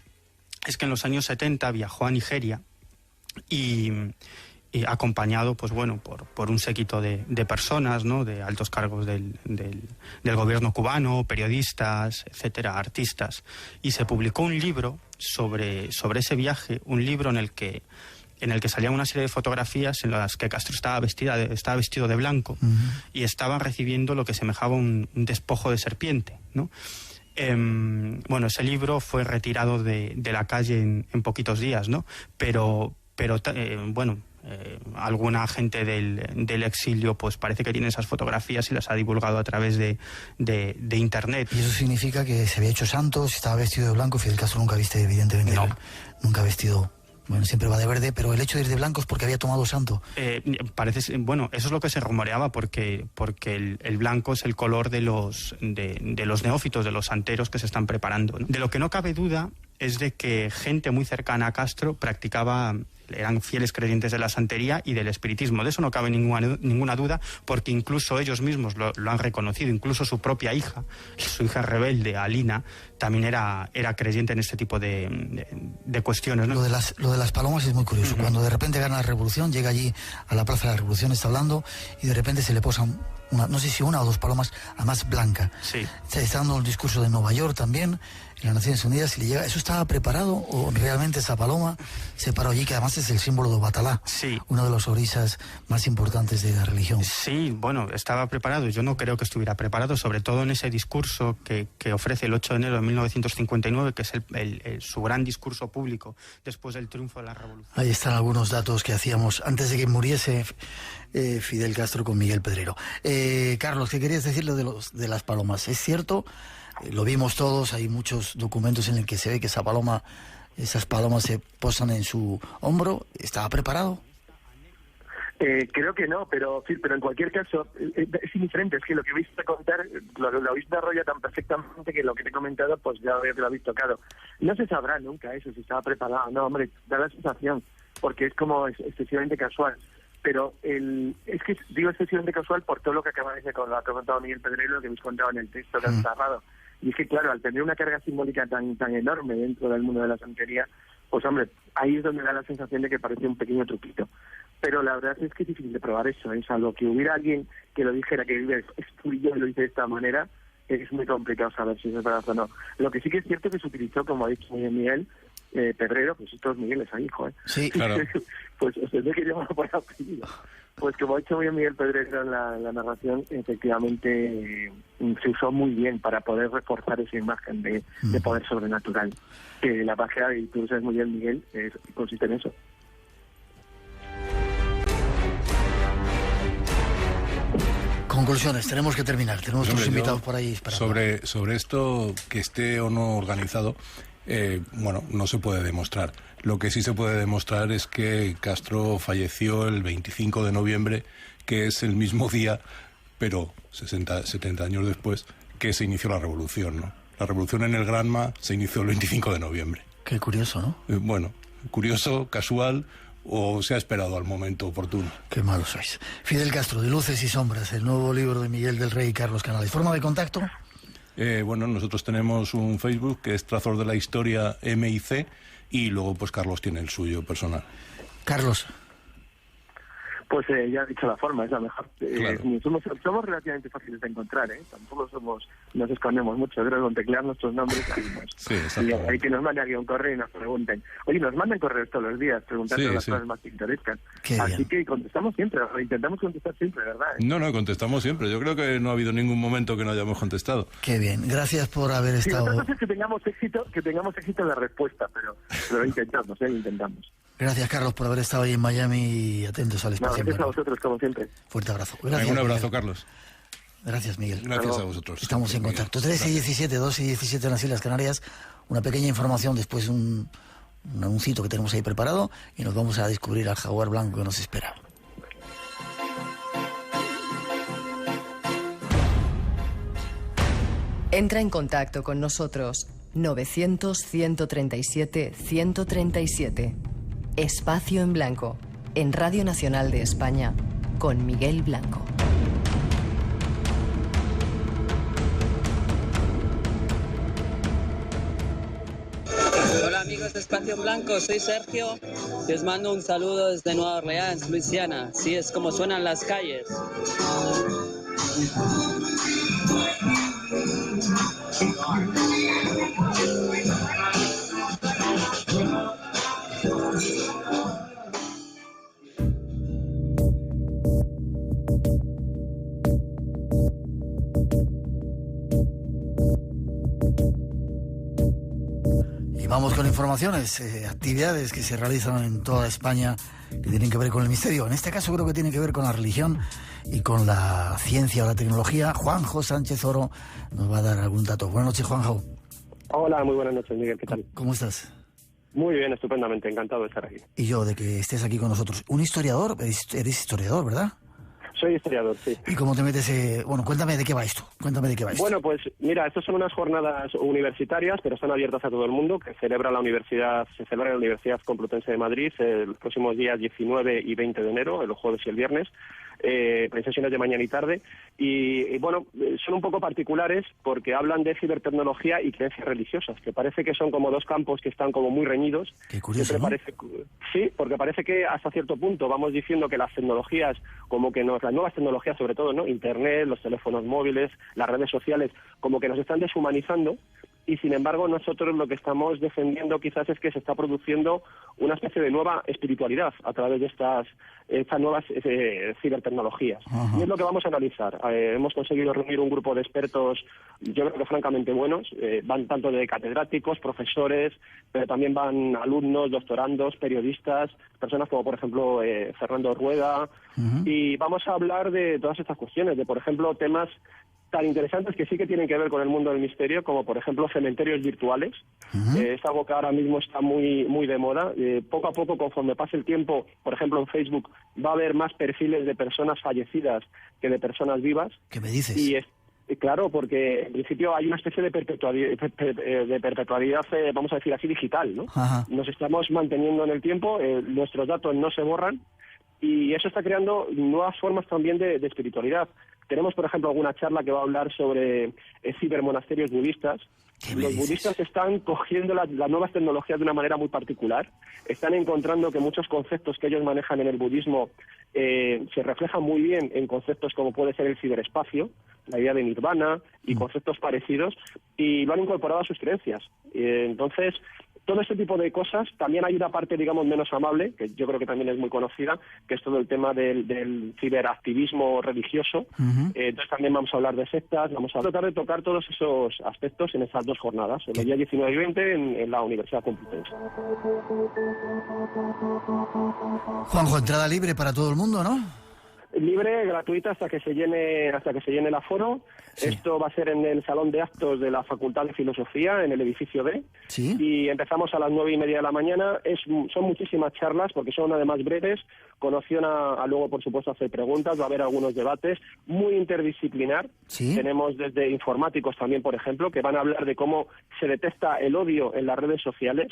es que en los años 70 viajó a Nigeria y acompañado, pues bueno, por un séquito de personas, ¿no? De altos cargos del gobierno cubano, periodistas, etcétera, artistas, y se publicó un libro sobre ese viaje, un libro en el que salían una serie de fotografías en las que Castro estaba vestido de blanco, y estaba recibiendo lo que semejaba un despojo de serpiente, ¿no? Bueno, ese libro fue retirado de la calle en poquitos días, ¿no? Pero bueno, alguna gente del exilio pues parece que tiene esas fotografías y las ha divulgado a través de internet. Y eso significa que se había hecho santo, si estaba vestido de blanco. Fidel Castro nunca viste, evidentemente, no. Nunca ha vestido... Bueno, siempre va de verde, pero el hecho de ir de blanco es porque había tomado santo. Bueno, eso es lo que se rumoreaba, porque el blanco es el color de los neófitos, de los santeros que se están preparando, ¿no? De lo que no cabe duda es de que gente muy cercana a Castro eran fieles creyentes de la santería y del espiritismo. De eso no cabe ninguna duda, porque incluso ellos mismos lo han reconocido. Incluso su propia hija, su hija rebelde, Alina, también era creyente en este tipo de cuestiones, ¿no? Lo de las palomas es muy curioso. Cuando de repente gana la revolución, llega allí a la Plaza de la Revolución, está hablando, y de repente se le posan no sé si una o dos palomas, además blanca. Sí. Está dando el discurso de Nueva York también, en las Naciones Unidas, y le llega... ¿Eso estaba preparado o realmente esa paloma se paró allí, que además es el símbolo de Obatalá? Sí. Uno de los orisas más importantes de la religión. Sí, bueno, estaba preparado. Yo no creo que estuviera preparado, sobre todo en ese discurso que ofrece el 8 de enero de 1959, que es su gran discurso público después del triunfo de la revolución. Ahí están algunos datos que hacíamos antes de que muriese Fidel Castro con Miguel Pedrero. Carlos, ¿qué querías decir de las palomas? ¿Es cierto? Lo vimos todos, hay muchos documentos en el que se ve que esas palomas se posan en su hombro. ¿Estaba preparado? Creo que no, pero en cualquier caso es indiferente. Es que lo que habéis de contar lo habéis desarrollado tan perfectamente que lo que te he comentado pues ya lo habéis tocado. No se sabrá nunca eso, si estaba preparado. No, hombre, da la sensación, porque es como excesivamente casual. Pero es que digo excesivamente casual por todo lo que acaba de decir, con lo que ha contado Miguel Pedrero, lo que habéis contado en el texto que has narrado. Y es que, claro, al tener una carga simbólica tan enorme dentro del mundo de la santería, pues, hombre, ahí es donde da la sensación de que parece un pequeño truquito. Pero la verdad es que es difícil de probar eso, ¿eh? Salvo que hubiera alguien que lo dijera, que es tuyo y lo dice de esta manera, es muy complicado saber si eso es verdad o no. Lo que sí que es cierto que se utilizó, como ha dicho muy bien Miguel, Pedrero, pues estos Migueles ahí, hijo, ¿eh? Sí, claro. Pues os tendré que llamar por apellido. Pues como ha dicho muy bien Miguel Pedrero en la narración, efectivamente se usó muy bien para poder reforzar esa imagen de poder sobrenatural. Que la magia, y tú lo sabes muy bien, Miguel, consiste en eso. Conclusiones, tenemos que terminar, tenemos otros invitados por ahí. Sobre esto, que esté o no organizado, no se puede demostrar. Lo que sí se puede demostrar es que Castro falleció el 25 de noviembre, que es el mismo día, pero 70 años después, que se inició la revolución, ¿no? La revolución en el Granma se inició el 25 de noviembre. Qué curioso, ¿no? Curioso, casual, o se ha esperado al momento oportuno. Qué malos sois. Fidel Castro, de Luces y Sombras, el nuevo libro de Miguel del Rey y Carlos Canales. ¿Forma de contacto? Nosotros tenemos un Facebook que es Trazos de la Historia MIC, y luego pues Carlos tiene el suyo personal. Carlos. Pues ya he dicho la forma, es la mejor. Claro. Somos relativamente fáciles de encontrar, tampoco nos escondemos mucho. Creo que con teclear nuestros nombres sí, y hay que nos manden aquí un correo y nos pregunten. Oye, nos mandan correos todos los días preguntando las cosas más pintorescas. Así que contestamos siempre, intentamos contestar siempre, ¿verdad? No, contestamos siempre. Yo creo que no ha habido ningún momento que no hayamos contestado. Qué bien, gracias por haber estado. Otra cosa es que tengamos éxito en la respuesta, pero lo intentamos. Gracias, Carlos, por haber estado ahí en Miami y atentos al espacio. Gracias a vosotros, como siempre. Fuerte abrazo. Gracias, un abrazo, Miguel. Carlos. Gracias, Miguel. Gracias a vosotros. Estamos en contacto. 13 y 17, 2 y 17 en las Islas Canarias. Una pequeña información después de un anuncito que tenemos ahí preparado y nos vamos a descubrir al jaguar blanco que nos espera. Entra en contacto con nosotros. 900-137-137. Espacio en Blanco, en Radio Nacional de España, con Miguel Blanco. Hola amigos de Espacio en Blanco, soy Sergio y os mando un saludo desde Nueva Orleans, Luisiana. Así es como suenan las calles. Y vamos con informaciones, actividades que se realizan en toda España que tienen que ver con el misterio. En este caso creo que tiene que ver con la religión y con la ciencia o la tecnología. Juanjo Sánchez Oro nos va a dar algún dato. Buenas noches, Juanjo. Hola, muy buenas noches, Miguel. ¿Qué tal? ¿Cómo estás? Muy bien, estupendamente. Encantado de estar aquí. Y yo, de que estés aquí con nosotros. ¿Un historiador? Eres historiador, ¿verdad? Soy historiador, sí. ¿Y cómo te metes? Cuéntame de qué va esto. Bueno, pues mira, estas son unas jornadas universitarias, pero están abiertas a todo el mundo, que se celebra en la Universidad Complutense de Madrid los próximos días 19 y 20 de enero, el jueves y el viernes. En sesiones de mañana y tarde, y bueno, son un poco particulares porque hablan de cibertecnología y creencias religiosas, que parece que son como dos campos que están como muy reñidos. Qué curioso, ¿no? Sí, porque parece que hasta cierto punto vamos diciendo que las tecnologías, las nuevas tecnologías sobre todo, ¿no? Internet, los teléfonos móviles, las redes sociales, como que nos están deshumanizando. Y sin embargo nosotros lo que estamos defendiendo quizás es que se está produciendo una especie de nueva espiritualidad a través de estas nuevas cibertecnologías. Ajá. Y es lo que vamos a analizar. Hemos conseguido reunir un grupo de expertos, yo creo que francamente buenos. Van tanto de catedráticos, profesores, pero también van alumnos, doctorandos, periodistas, personas como por ejemplo Fernando Rueda. Y vamos a hablar de todas estas cuestiones, de por ejemplo temas tan interesantes que sí que tienen que ver con el mundo del misterio, como por ejemplo cementerios virtuales. Es algo que ahora mismo está muy muy de moda. Poco a poco, conforme pase el tiempo, por ejemplo en Facebook, va a haber más perfiles de personas fallecidas que de personas vivas. ¿Qué me dices? Y claro, porque en principio hay una especie de perpetualidad, vamos a decir así, digital, ¿no? Ajá. Nos estamos manteniendo en el tiempo, nuestros datos no se borran, y eso está creando nuevas formas también de espiritualidad. Tenemos, por ejemplo, alguna charla que va a hablar sobre cibermonasterios budistas. Los budistas están cogiendo las nuevas tecnologías de una manera muy particular. Están encontrando que muchos conceptos que ellos manejan en el budismo se reflejan muy bien en conceptos como puede ser el ciberespacio, la idea de nirvana y conceptos parecidos, y lo han incorporado a sus creencias. Entonces, todo este tipo de cosas. También hay una parte, digamos, menos amable, que yo creo que también es muy conocida, que es todo el tema del ciberactivismo religioso. Entonces también vamos a hablar de sectas, vamos a tratar de tocar todos esos aspectos en esas 2 jornadas, en los días 19 y 20 en la Universidad Complutense. Juanjo, entrada libre para todo el mundo, ¿no? Libre, gratuita hasta que se llene el aforo. Sí. Esto va a ser en el Salón de Actos de la Facultad de Filosofía, en el edificio D. Sí. Y empezamos a las 9:30 de la mañana. Son muchísimas charlas, porque son además breves, con opción a luego, por supuesto, hacer preguntas. Va a haber algunos debates, muy interdisciplinar. Sí. Tenemos desde informáticos también, por ejemplo, que van a hablar de cómo se detecta el odio en las redes sociales.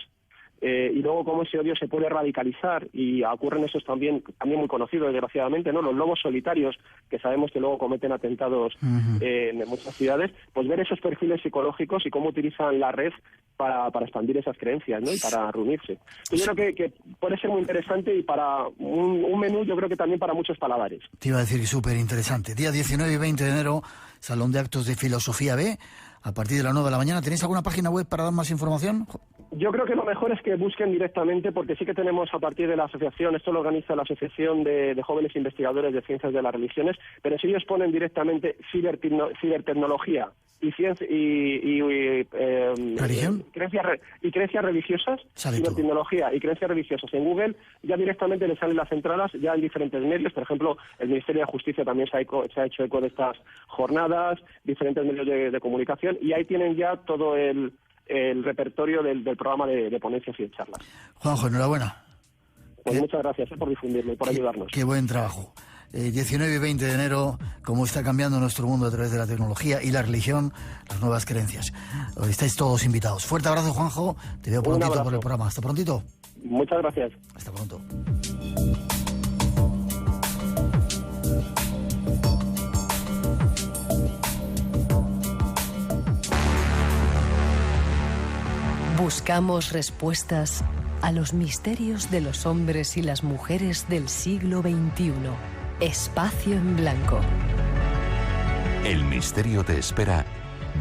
Y luego cómo ese odio se puede radicalizar, y ocurren esos también muy conocidos, desgraciadamente, ¿no? Los lobos solitarios, que sabemos que luego cometen atentados en muchas ciudades. Pues ver esos perfiles psicológicos y cómo utilizan la red para expandir esas creencias, ¿no? Y para reunirse. Yo creo que puede ser muy interesante, y para un menú, yo creo que también para muchos paladares. Te iba a decir que súper interesante. Día 19 y 20 de enero, Salón de Actos de Filosofía B, a partir de las 9 de la mañana. ¿Tenéis alguna página web para dar más información? Yo creo que lo mejor es que busquen directamente, porque sí que tenemos a partir de la asociación, esto lo organiza la Asociación de Jóvenes Investigadores de Ciencias de las Religiones, pero si ellos ponen directamente cibertecnología y ciencia ¿religión? creencias religiosas, cibertecnología y creencias religiosas en Google, ya directamente les salen las entradas ya en diferentes medios. Por ejemplo, el Ministerio de Justicia también se ha hecho eco de estas jornadas, diferentes medios de comunicación, y ahí tienen ya todo el repertorio del programa de ponencias y de charlas. Juanjo, enhorabuena. Pues muchas gracias por difundirlo y por ayudarnos. Qué buen trabajo. 19 y 20 de enero, cómo está cambiando nuestro mundo a través de la tecnología y la religión, las nuevas creencias. Estáis todos invitados. Fuerte abrazo, Juanjo. Te veo prontito por el programa. Hasta prontito. Muchas gracias. Hasta pronto. Buscamos respuestas a los misterios de los hombres y las mujeres del siglo XXI. Espacio en Blanco. El misterio te espera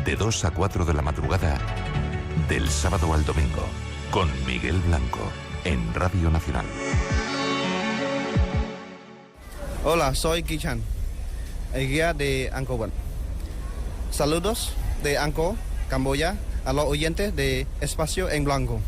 de 2 a 4 de la madrugada, del sábado al domingo, con Miguel Blanco, en Radio Nacional. Hola, soy Kichan, el guía de Angkor Wat. Saludos de Angkor, Camboya, a los oyentes de Espacio en Blanco.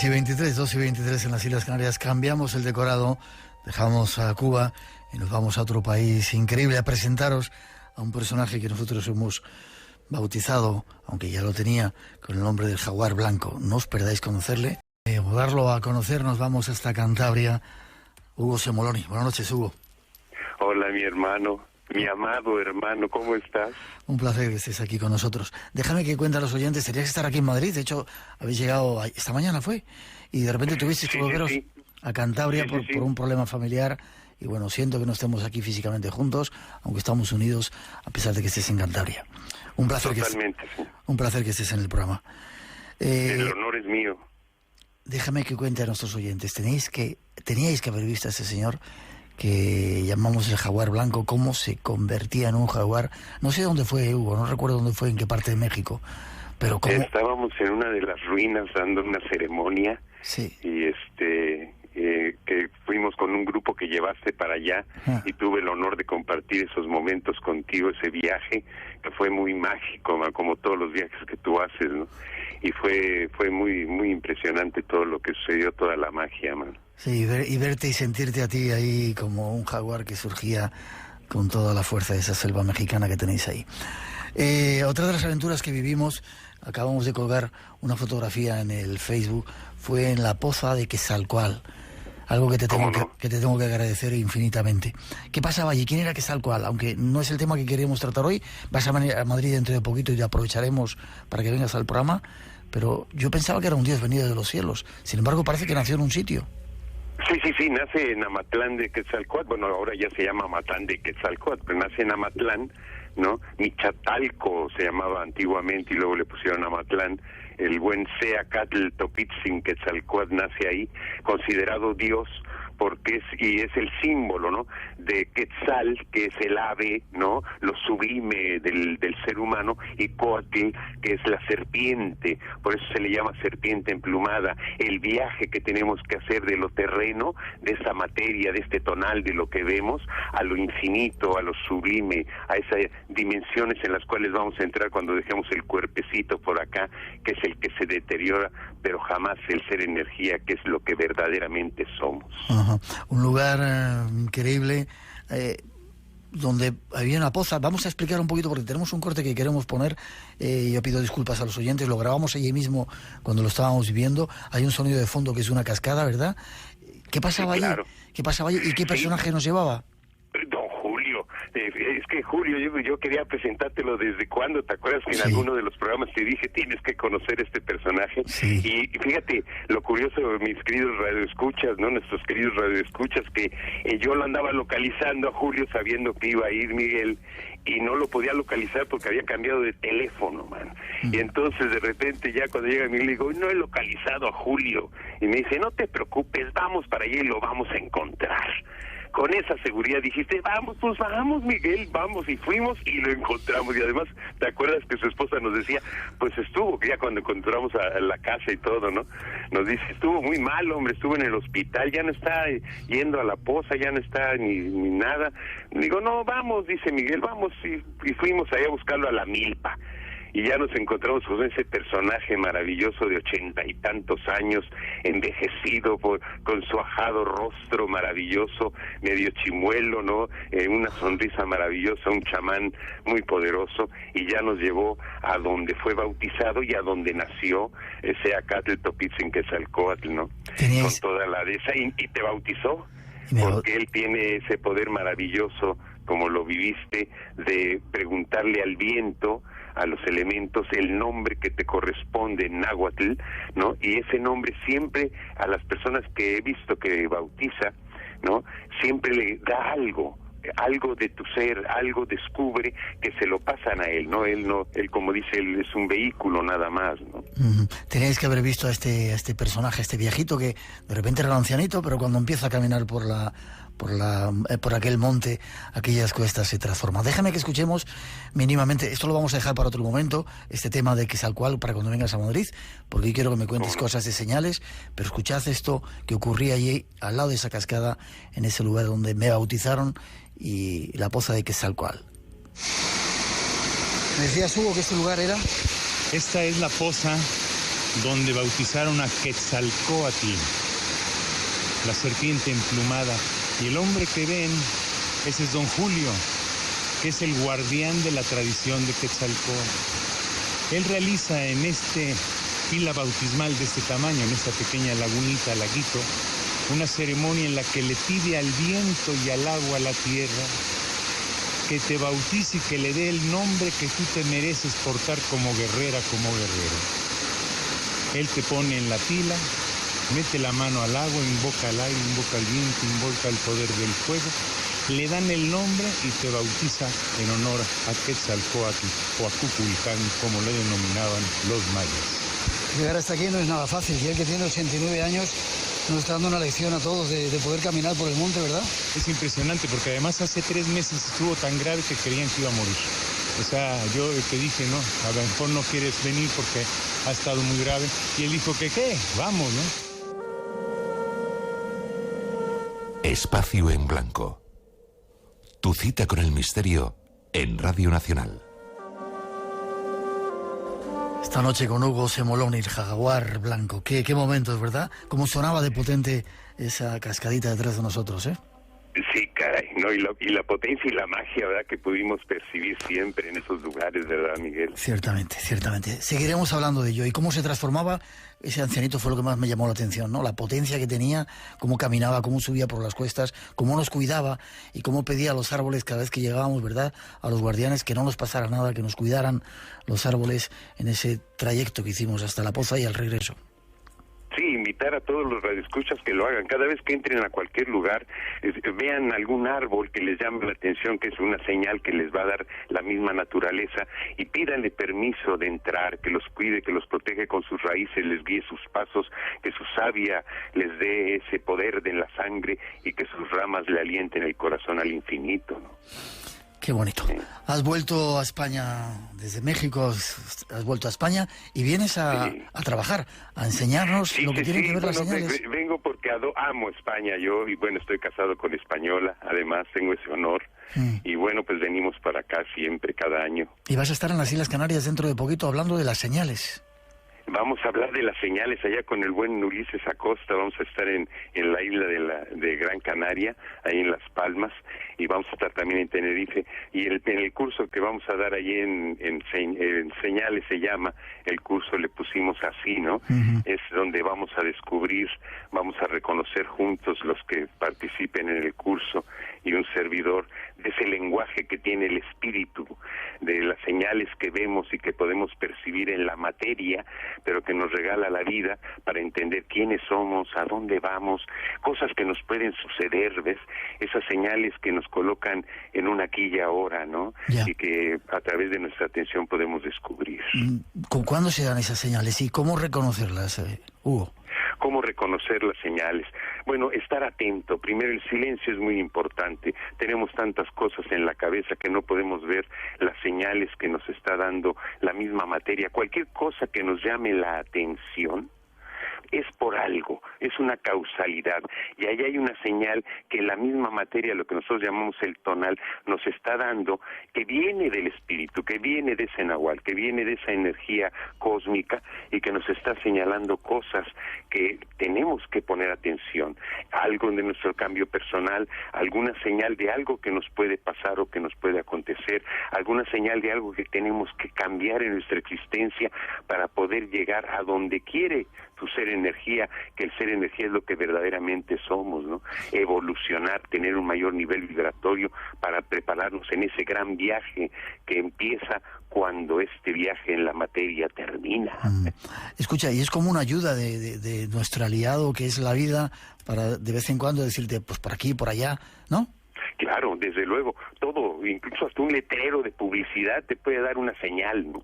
Y 23, 2 y 23 en las Islas Canarias. Cambiamos el decorado, dejamos a Cuba y nos vamos a otro país increíble a presentaros a un personaje que nosotros hemos bautizado, aunque ya lo tenía, con el nombre del jaguar blanco. No os perdáis conocerle. O darlo a conocer, nos vamos hasta Cantabria. Hugo Semoloni. Buenas noches, Hugo. Hola, mi hermano. Mi amado hermano, ¿cómo estás? Un placer que estés aquí con nosotros. Déjame que cuente a los oyentes, tenías que estar aquí en Madrid, de hecho, habéis llegado esta mañana, ¿fue? Y de repente tuvisteis que volveros a Cantabria por un problema familiar, y bueno, siento que no estemos aquí físicamente juntos, aunque estamos unidos, a pesar de que estés en Cantabria. Un placer, un placer que estés en el programa. El honor es mío. Déjame que cuente a nuestros oyentes, teníais que haber visto a ese señor que llamamos el jaguar blanco, cómo se convertía en un jaguar. No sé dónde fue, Hugo, no recuerdo dónde fue, en qué parte de México, pero cómo... Estábamos en una de las ruinas dando una ceremonia, sí. Y que fuimos con un grupo que llevaste para allá, y tuve el honor de compartir esos momentos contigo, ese viaje que fue muy mágico, como todos los viajes que tú haces, ¿no? Y fue muy muy impresionante todo lo que sucedió, toda la magia, man. Sí, y verte y sentirte a ti ahí como un jaguar que surgía con toda la fuerza de esa selva mexicana que tenéis ahí. Otra de las aventuras que vivimos, acabamos de colgar una fotografía en el Facebook, fue en la poza de Quetzalcóatl, algo que te tengo que agradecer infinitamente. ¿Qué pasaba allí? ¿Quién era Quetzalcóatl? Aunque no es el tema que queríamos tratar hoy, vas a venir a Madrid dentro de poquito y aprovecharemos para que vengas al programa, pero yo pensaba que era un dios venido de los cielos, sin embargo parece que nació en un sitio. Sí, nace en Amatlán de Quetzalcóatl, bueno, ahora ya se llama Amatlán de Quetzalcóatl, pero nace en Amatlán, ¿no? Michatalco se llamaba antiguamente y luego le pusieron Amatlán, el buen Seacatl Topitzin Quetzalcóatl nace ahí, considerado Dios, porque es el símbolo, ¿no?, de Quetzal, que es el ave, ¿no?, lo sublime del ser humano, y Coatl, que es la serpiente, por eso se le llama serpiente emplumada. El viaje que tenemos que hacer de lo terreno, de esta materia, de este tonal, de lo que vemos, a lo infinito, a lo sublime, a esas dimensiones en las cuales vamos a entrar cuando dejemos el cuerpecito por acá, que es el que se deteriora, pero jamás el ser energía, que es lo que verdaderamente somos. Ajá. Un lugar increíble, donde había una poza. Vamos a explicar un poquito, porque tenemos un corte que queremos poner. Yo pido disculpas a los oyentes, lo grabamos allí mismo cuando lo estábamos viviendo. Hay un sonido de fondo que es una cascada, ¿verdad? ¿Qué pasaba allí? ¿Qué pasaba allí? ¿Y qué personaje nos llevaba? Don Julio, es que Julio, yo quería presentártelo desde cuando, ¿te acuerdas que en alguno de los programas te dije, tienes que conocer este personaje? Y fíjate, lo curioso, mis queridos radioescuchas, ¿no?, nuestros queridos radioescuchas, que yo lo andaba localizando a Julio sabiendo que iba a ir Miguel, y no lo podía localizar porque había cambiado de teléfono, man. Y entonces de repente ya cuando llega Miguel le digo, no he localizado a Julio, y me dice, no te preocupes, vamos para allá y lo vamos a encontrar. Con esa seguridad dijiste, vamos, pues vamos, Miguel, vamos, y fuimos y lo encontramos. Y además, ¿te acuerdas que su esposa nos decía, pues estuvo, que ya cuando encontramos a la casa y todo, ¿no?, nos dice, estuvo muy mal, hombre, estuvo en el hospital, ya no está yendo a la poza, ya no está ni nada. Digo, no, vamos, dice Miguel, vamos, y fuimos ahí a buscarlo a la milpa. Y ya nos encontramos con ese personaje maravilloso de 80 y tantos años, envejecido, con su ajado rostro maravilloso, medio chimuelo, ¿no?, una sonrisa maravillosa, un chamán muy poderoso, y ya nos llevó a donde fue bautizado y a donde nació ese Acatl Topitzin Quetzalcóatl, ¿no? Con toda la de esa, y te bautizó, porque él tiene ese poder maravilloso, como lo viviste, de preguntarle al viento, a los elementos, el nombre que te corresponde en náhuatl, ¿no? Y ese nombre siempre a las personas que he visto que bautiza, ¿no?, siempre le da algo de tu ser, algo descubre que se lo pasan a él, ¿no? Él, como dice, él es un vehículo nada más, ¿no? Tenéis que haber visto a este personaje, este viejito que de repente era ancianito, pero cuando empieza a caminar por aquel monte, aquellas cuestas, se transforma. Déjame que escuchemos mínimamente, esto lo vamos a dejar para otro momento, este tema de Quetzalcóatl para cuando vengas a Madrid, porque hoy quiero que me cuentes cosas de señales, pero escuchad esto que ocurría allí, al lado de esa cascada, en ese lugar donde me bautizaron, y la poza de Quetzalcóatl. ¿Me decías, Hugo, que este lugar era? Esta es la poza donde bautizaron a Quetzalcóatl, la serpiente emplumada. Y el hombre que ven, ese es don Julio, que es el guardián de la tradición de Quetzalcóatl. Él realiza en este pila bautismal de este tamaño, en esta pequeña lagunita, laguito, una ceremonia en la que le pide al viento y al agua, a la tierra, que te bautice y que le dé el nombre que tú te mereces portar como guerrera, como guerrero. Él te pone en la pila, mete la mano al agua, invoca al aire, invoca al viento, invoca el poder del fuego, le dan el nombre y te bautiza en honor a Quetzalcóatl o a Cuculcán, como le denominaban los mayas. Llegar hasta aquí no es nada fácil, y él que tiene 89 años nos está dando una lección a todos de poder caminar por el monte, ¿verdad? Es impresionante, porque además hace 3 meses estuvo tan grave que creían que iba a morir. O sea, yo te dije, no, a lo mejor no quieres venir porque ha estado muy grave. Y él dijo que, ¿qué? Vamos, ¿no? Espacio en Blanco. Tu cita con el misterio en Radio Nacional. Esta noche con Hugo Semolón y el jaguar blanco. Qué momentos, ¿verdad? Cómo sonaba de potente esa cascadita detrás de nosotros, ¿eh? Sí, caray, ¿no? Y la potencia y la magia, ¿verdad?, que pudimos percibir siempre en esos lugares, ¿verdad, Miguel? Ciertamente, ciertamente. Seguiremos hablando de ello. Y cómo se transformaba ese ancianito fue lo que más me llamó la atención, ¿no? La potencia que tenía, cómo caminaba, cómo subía por las cuestas, cómo nos cuidaba y cómo pedía a los árboles cada vez que llegábamos, ¿verdad?, a los guardianes, que no nos pasara nada, que nos cuidaran los árboles en ese trayecto que hicimos hasta la poza y al regreso. Sí, invitar a todos los radioescuchas que lo hagan. Cada vez que entren a cualquier lugar, vean algún árbol que les llame la atención, que es una señal que les va a dar la misma naturaleza, y pídanle permiso de entrar, que los cuide, que los protege con sus raíces, les guíe sus pasos, que su savia les dé ese poder de la sangre y que sus ramas le alienten el corazón al infinito, ¿no? Qué bonito. Has vuelto a España desde México, has vuelto a España y vienes a trabajar, a enseñarnos lo que tienen que ver las señales. Vengo porque amo España yo, y bueno, estoy casado con española, además tengo ese honor. Y bueno, pues venimos para acá siempre, cada año. Y vas a estar en las Islas Canarias dentro de poquito hablando de las señales. Vamos a hablar de las señales allá con el buen Ulises Acosta. Vamos a estar en la isla de Gran Canaria, ahí en Las Palmas, y vamos a estar también en Tenerife. Y en el curso que vamos a dar allí en señales se llama, el curso le pusimos así, ¿no? Es donde vamos a descubrir, vamos a reconocer juntos los que participen en el curso y un servidor de ese lenguaje que tiene el espíritu, de las señales que vemos y que podemos percibir en la materia, pero que nos regala la vida para entender quiénes somos, a dónde vamos, cosas que nos pueden suceder, ¿ves? Esas señales que nos colocan en un aquí y ahora, ¿no? Ya. Y que a través de nuestra atención podemos descubrir. ¿Cuándo se dan esas señales y cómo reconocerlas, Hugo? ¿Cómo reconocer las señales? Bueno, estar atento. Primero, el silencio es muy importante. Tenemos tantas cosas en la cabeza que no podemos ver las señales que nos está dando la misma materia. Cualquier cosa que nos llame la atención es por algo, es una causalidad, y ahí hay una señal que la misma materia, lo que nosotros llamamos el tonal, nos está dando, que viene del espíritu, que viene de ese nahual, que viene de esa energía cósmica, y que nos está señalando cosas que tenemos que poner atención, algo de nuestro cambio personal, alguna señal de algo que nos puede pasar o que nos puede acontecer, alguna señal de algo que tenemos que cambiar en nuestra existencia para poder llegar a donde quiere tu ser energía, que el ser energía es lo que verdaderamente somos, ¿no? Evolucionar, tener un mayor nivel vibratorio para prepararnos en ese gran viaje que empieza cuando este viaje en la materia termina. Escucha, y es como una ayuda de nuestro aliado que es la vida, para de vez en cuando decirte, pues por aquí, por allá, ¿no? Claro, desde luego, todo, incluso hasta un letrero de publicidad te puede dar una señal, ¿no?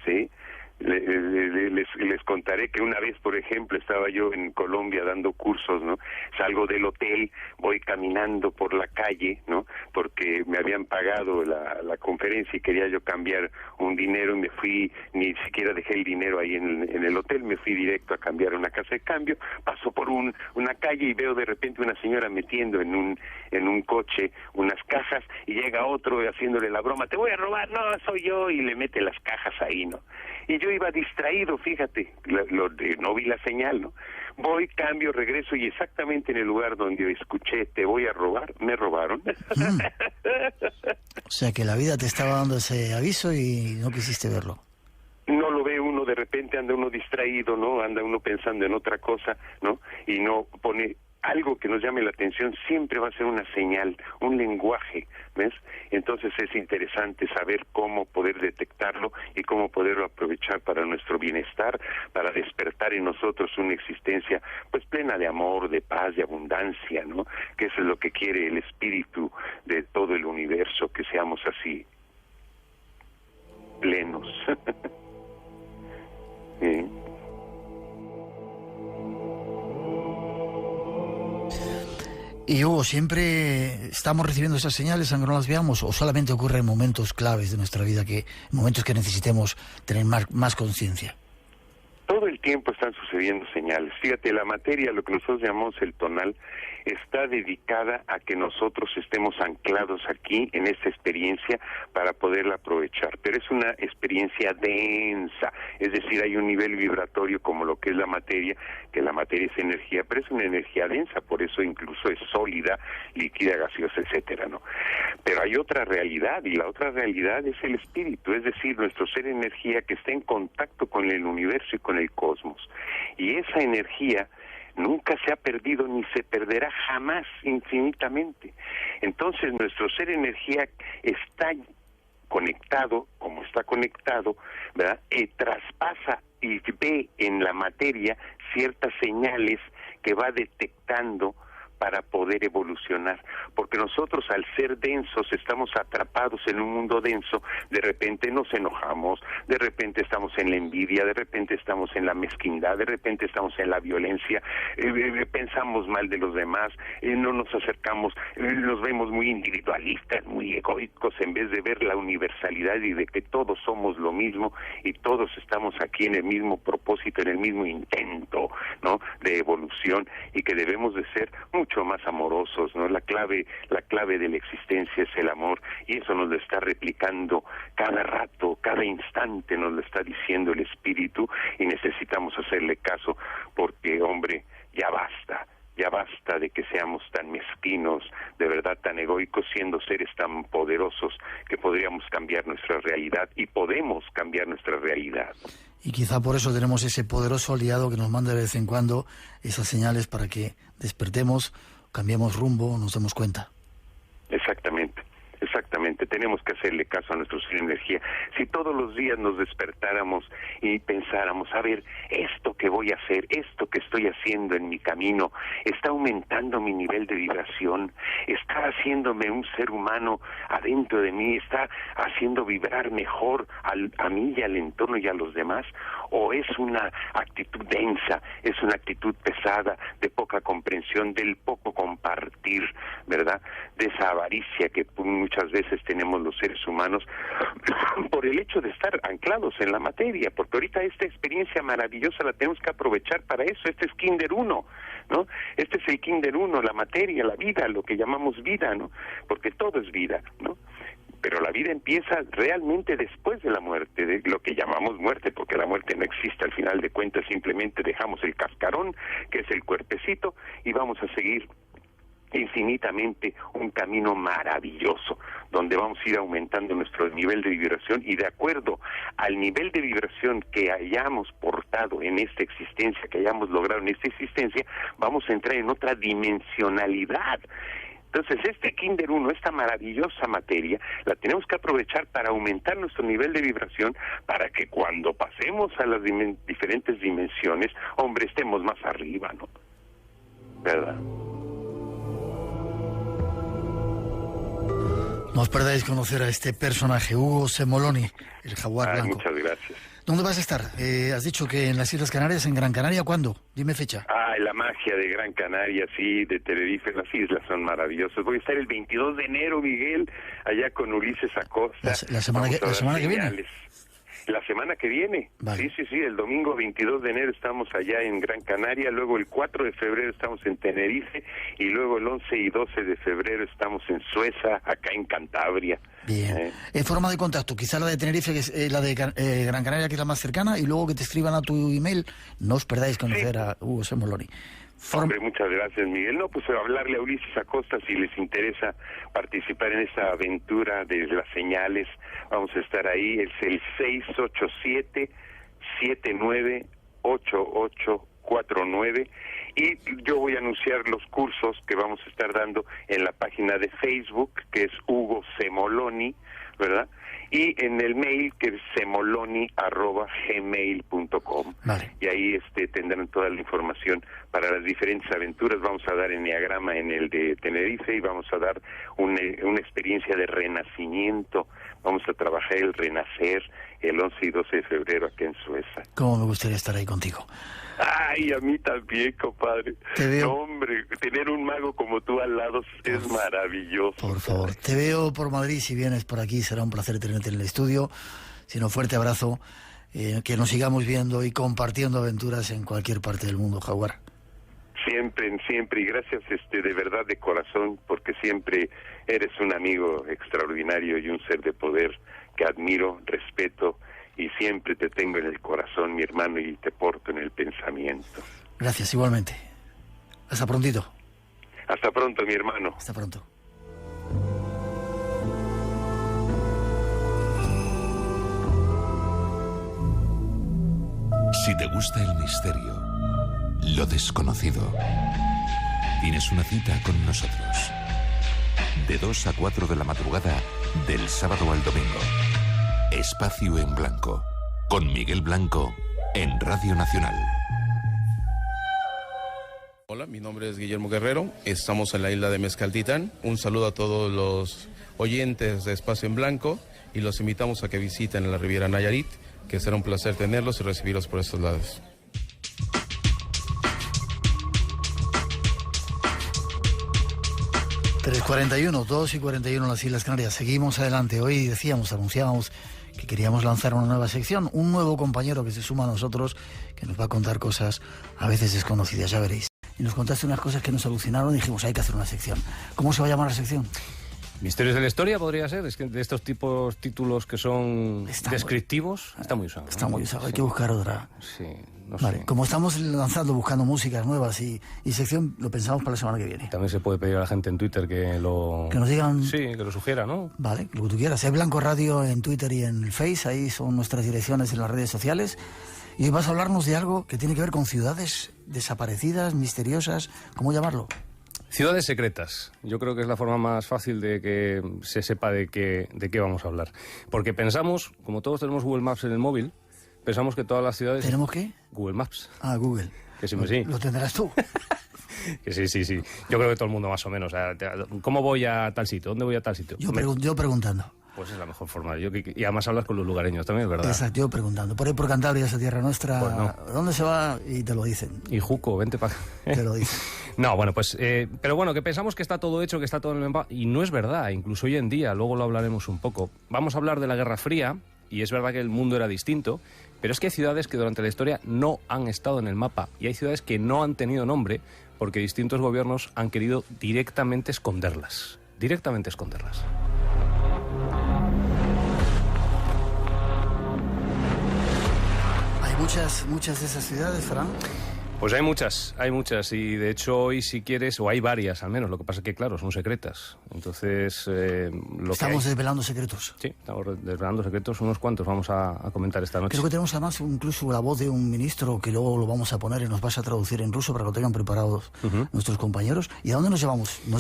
¿Sí? Les contaré que una vez, por ejemplo, estaba yo en Colombia dando cursos, ¿no? Salgo del hotel, voy caminando por la calle, ¿no? Porque me habían pagado la conferencia y quería yo cambiar un dinero, y me fui, ni siquiera dejé el dinero ahí en el hotel, me fui directo a cambiar a una casa de cambio, paso por una calle y veo de repente una señora metiendo en un coche unas cajas, y llega otro haciéndole la broma, te voy a robar, no, soy yo, y le mete las cajas ahí, ¿no? Y yo iba distraído, fíjate, no vi la señal, ¿no? Voy, cambio, regreso, y exactamente en el lugar donde escuché te voy a robar, me robaron. O sea que la vida te estaba dando ese aviso y no quisiste verlo. No lo ve uno, de repente anda uno distraído, ¿no? Anda uno pensando en otra cosa, ¿no? Y no pone algo que nos llame la atención, siempre va a ser una señal, un lenguaje, ¿ves? Entonces es interesante saber cómo poder detectarlo y cómo poderlo aprovechar para nuestro bienestar, para despertar en nosotros una existencia pues plena de amor, de paz, de abundancia, ¿no? Que eso es lo que quiere el espíritu de todo el universo, que seamos así, plenos. ¿Sí? Y Hugo, ¿siempre estamos recibiendo esas señales aunque no las veamos, o solamente ocurre en momentos claves de nuestra vida, en momentos que necesitemos tener más conciencia? Todo el tiempo están sucediendo señales. Fíjate, la materia, lo que nosotros llamamos el tonal, está dedicada a que nosotros estemos anclados aquí en esta experiencia para poderla aprovechar. Pero es una experiencia densa, es decir, hay un nivel vibratorio como lo que es la materia, que la materia es energía, pero es una energía densa, por eso incluso es sólida, líquida, gaseosa, etcétera, ¿no? Pero hay otra realidad, y la otra realidad es el espíritu, es decir, nuestro ser energía que está en contacto con el universo y con el cosmos. Y esa energía nunca se ha perdido ni se perderá jamás, infinitamente. Entonces nuestro ser energía está conectado, como está conectado, ¿verdad? Traspasa y ve en la materia ciertas señales que va detectando para poder evolucionar, porque nosotros al ser densos estamos atrapados en un mundo denso, de repente nos enojamos, de repente estamos en la envidia, de repente estamos en la mezquindad, de repente estamos en la violencia, pensamos mal de los demás, no nos acercamos, nos vemos muy individualistas, muy egoicos, en vez de ver la universalidad y de que todos somos lo mismo y todos estamos aquí en el mismo propósito, en el mismo intento, ¿no?, de evolución, y que debemos de ser mucho más amorosos, ¿no? La clave de la existencia es el amor, y eso nos lo está replicando cada rato, cada instante nos lo está diciendo el espíritu, y necesitamos hacerle caso, porque, hombre, ya basta de que seamos tan mezquinos, de verdad tan egoicos, siendo seres tan poderosos que podríamos cambiar nuestra realidad, y podemos cambiar nuestra realidad. Y quizá por eso tenemos ese poderoso aliado que nos manda de vez en cuando esas señales para que despertemos, cambiemos rumbo, nos demos cuenta. Exactamente. Tenemos que hacerle caso a nuestro ser energía. Si todos los días nos despertáramos y pensáramos, a ver, esto que voy a hacer, esto que estoy haciendo en mi camino, está aumentando mi nivel de vibración, está haciéndome un ser humano adentro de mí, está haciendo vibrar mejor a mí y al entorno y a los demás, o es una actitud densa, es una actitud pesada, de poca comprensión, del poco compartir, ¿verdad? De esa avaricia que muchas veces tenemos los seres humanos por el hecho de estar anclados en la materia, porque ahorita esta experiencia maravillosa la tenemos que aprovechar para eso. Este es Kinder 1, ¿no? Este es el Kinder 1, la materia, la vida, lo que llamamos vida, ¿no? Porque todo es vida, ¿no? Pero la vida empieza realmente después de la muerte, de lo que llamamos muerte, porque la muerte no existe, al final de cuentas simplemente dejamos el cascarón, que es el cuerpecito, y vamos a seguir infinitamente un camino maravilloso, donde vamos a ir aumentando nuestro nivel de vibración, y de acuerdo al nivel de vibración que hayamos portado en esta existencia, que hayamos logrado en esta existencia, vamos a entrar en otra dimensionalidad. Entonces, este Kinder 1, esta maravillosa materia, la tenemos que aprovechar para aumentar nuestro nivel de vibración, para que cuando pasemos a las diferentes dimensiones, hombre, estemos más arriba, ¿no? ¿Verdad? No os perdáis conocer a este personaje, Hugo Semoloni, el jaguar blanco. Muchas gracias. ¿Dónde vas a estar? Has dicho que en las Islas Canarias, en Gran Canaria, ¿cuándo? Dime fecha. La magia de Gran Canaria, sí, de Tenerife, las islas son maravillosas. Voy a estar el 22 de enero, Miguel, allá con Ulises Acosta. ¿La semana que viene? La semana que viene, vale. Sí, el domingo 22 de enero estamos allá en Gran Canaria, luego el 4 de febrero estamos en Tenerife, y luego el 11 y 12 de febrero estamos en Sueza, acá en Cantabria. Bien. En forma de contacto, quizá la de Tenerife, que es la de Gran Canaria, que es la más cercana, y luego que te escriban a tu email. No os perdáis conocer a Hugo Semoloni. Hombre, muchas gracias, Miguel. No, pues hablarle a Ulises Acosta si les interesa participar en esta aventura de las señales. Vamos a estar ahí, es el 687-798849, y yo voy a anunciar los cursos que vamos a estar dando en la página de Facebook, que es Hugo Semoloni, ¿verdad? Y en el mail, que es semoloni@gmail.com. Vale. Y ahí tendrán toda la información para las diferentes aventuras. Vamos a dar enneagrama en el de Tenerife, y vamos a dar una experiencia de renacimiento. Vamos a trabajar el renacer el 11 y 12 de febrero aquí en Sueza. ¿Cómo me gustaría estar ahí contigo? Ay, a mí también, compadre. Te veo. No, hombre, tener un mago como tú al lado es maravilloso. Por favor, te veo por Madrid. Si vienes por aquí, será un placer tenerte en el estudio. Si no, fuerte abrazo. Que nos sigamos viendo y compartiendo aventuras en cualquier parte del mundo, jaguar. Siempre, y gracias de verdad, de corazón, porque siempre eres un amigo extraordinario y un ser de poder que admiro, respeto, y siempre te tengo en el corazón, mi hermano, y te porto en el pensamiento. Gracias, igualmente. Hasta prontito. Hasta pronto, mi hermano. Hasta pronto. Si te gusta el misterio, lo desconocido, tienes una cita con nosotros. De 2 a 4 de la madrugada, Del sábado al domingo. Espacio en Blanco. Con Miguel Blanco en Radio Nacional. Hola, mi nombre es Guillermo Guerrero. Estamos en la isla de Mezcaltitán. Un saludo a todos los oyentes de Espacio en Blanco y los invitamos a que visiten la Riviera Nayarit, que será un placer tenerlos y recibirlos por estos lados. ...3:41, 2:41 en las Islas Canarias. Seguimos adelante. Hoy anunciábamos que queríamos lanzar una nueva sección, un nuevo compañero que se suma a nosotros, que nos va a contar cosas a veces desconocidas, ya veréis. Y nos contaste unas cosas que nos alucinaron y dijimos, hay que hacer una sección. ¿Cómo se va a llamar la sección? Misterios de la historia podría ser, es que de estos títulos que son descriptivos, está muy usado. Está muy usado, hay que buscar otra. Sí, no vale, sé. Como estamos buscando músicas nuevas y sección, lo pensamos para la semana que viene. También se puede pedir a la gente en Twitter que nos digan... Sí, que lo sugiera, ¿no? Vale, lo que tú quieras. Es Blanco Radio en Twitter y en el Face, ahí son nuestras direcciones en las redes sociales. Y hoy vas a hablarnos de algo que tiene que ver con ciudades desaparecidas, misteriosas, ¿cómo llamarlo? Ciudades secretas. Yo creo que es la forma más fácil de que se sepa de qué vamos a hablar. Porque pensamos, como todos tenemos Google Maps en el móvil, pensamos que todas las ciudades... ¿Tenemos qué? Google Maps. Ah, Google. Que sí, sí. ¿Lo tendrás tú? Que sí. Yo creo que todo el mundo más o menos. ¿Cómo voy a tal sitio? ¿Dónde voy a tal sitio? Yo preguntando. Pues es la mejor forma. Y además hablas con los lugareños también, ¿verdad? Exacto, yo preguntando. Por ahí por Cantabria, esa tierra nuestra, pues no. ¿Dónde se va? Y te lo dicen. Y Juco, vente para acá. Te lo dicen. No, bueno, pues... pero bueno, que pensamos que está todo hecho, que está todo en el mapa. Y no es verdad, incluso hoy en día. Luego lo hablaremos un poco. Vamos a hablar de la Guerra Fría. Y es verdad que el mundo era distinto. Pero es que hay ciudades que durante la historia no han estado en el mapa. Y hay ciudades que no han tenido nombre porque distintos gobiernos han querido directamente esconderlas. Directamente esconderlas. Muchas de esas ciudades, Fran. Pues hay muchas, y de hecho hoy si quieres, o hay varias al menos, lo que pasa es que claro, son secretas, entonces... Estamos desvelando secretos. Sí, estamos desvelando secretos, unos cuantos vamos a comentar esta noche. Creo que tenemos además incluso la voz de un ministro que luego lo vamos a poner y nos vas a traducir en ruso para que lo tengan preparados nuestros compañeros. ¿Y a dónde nos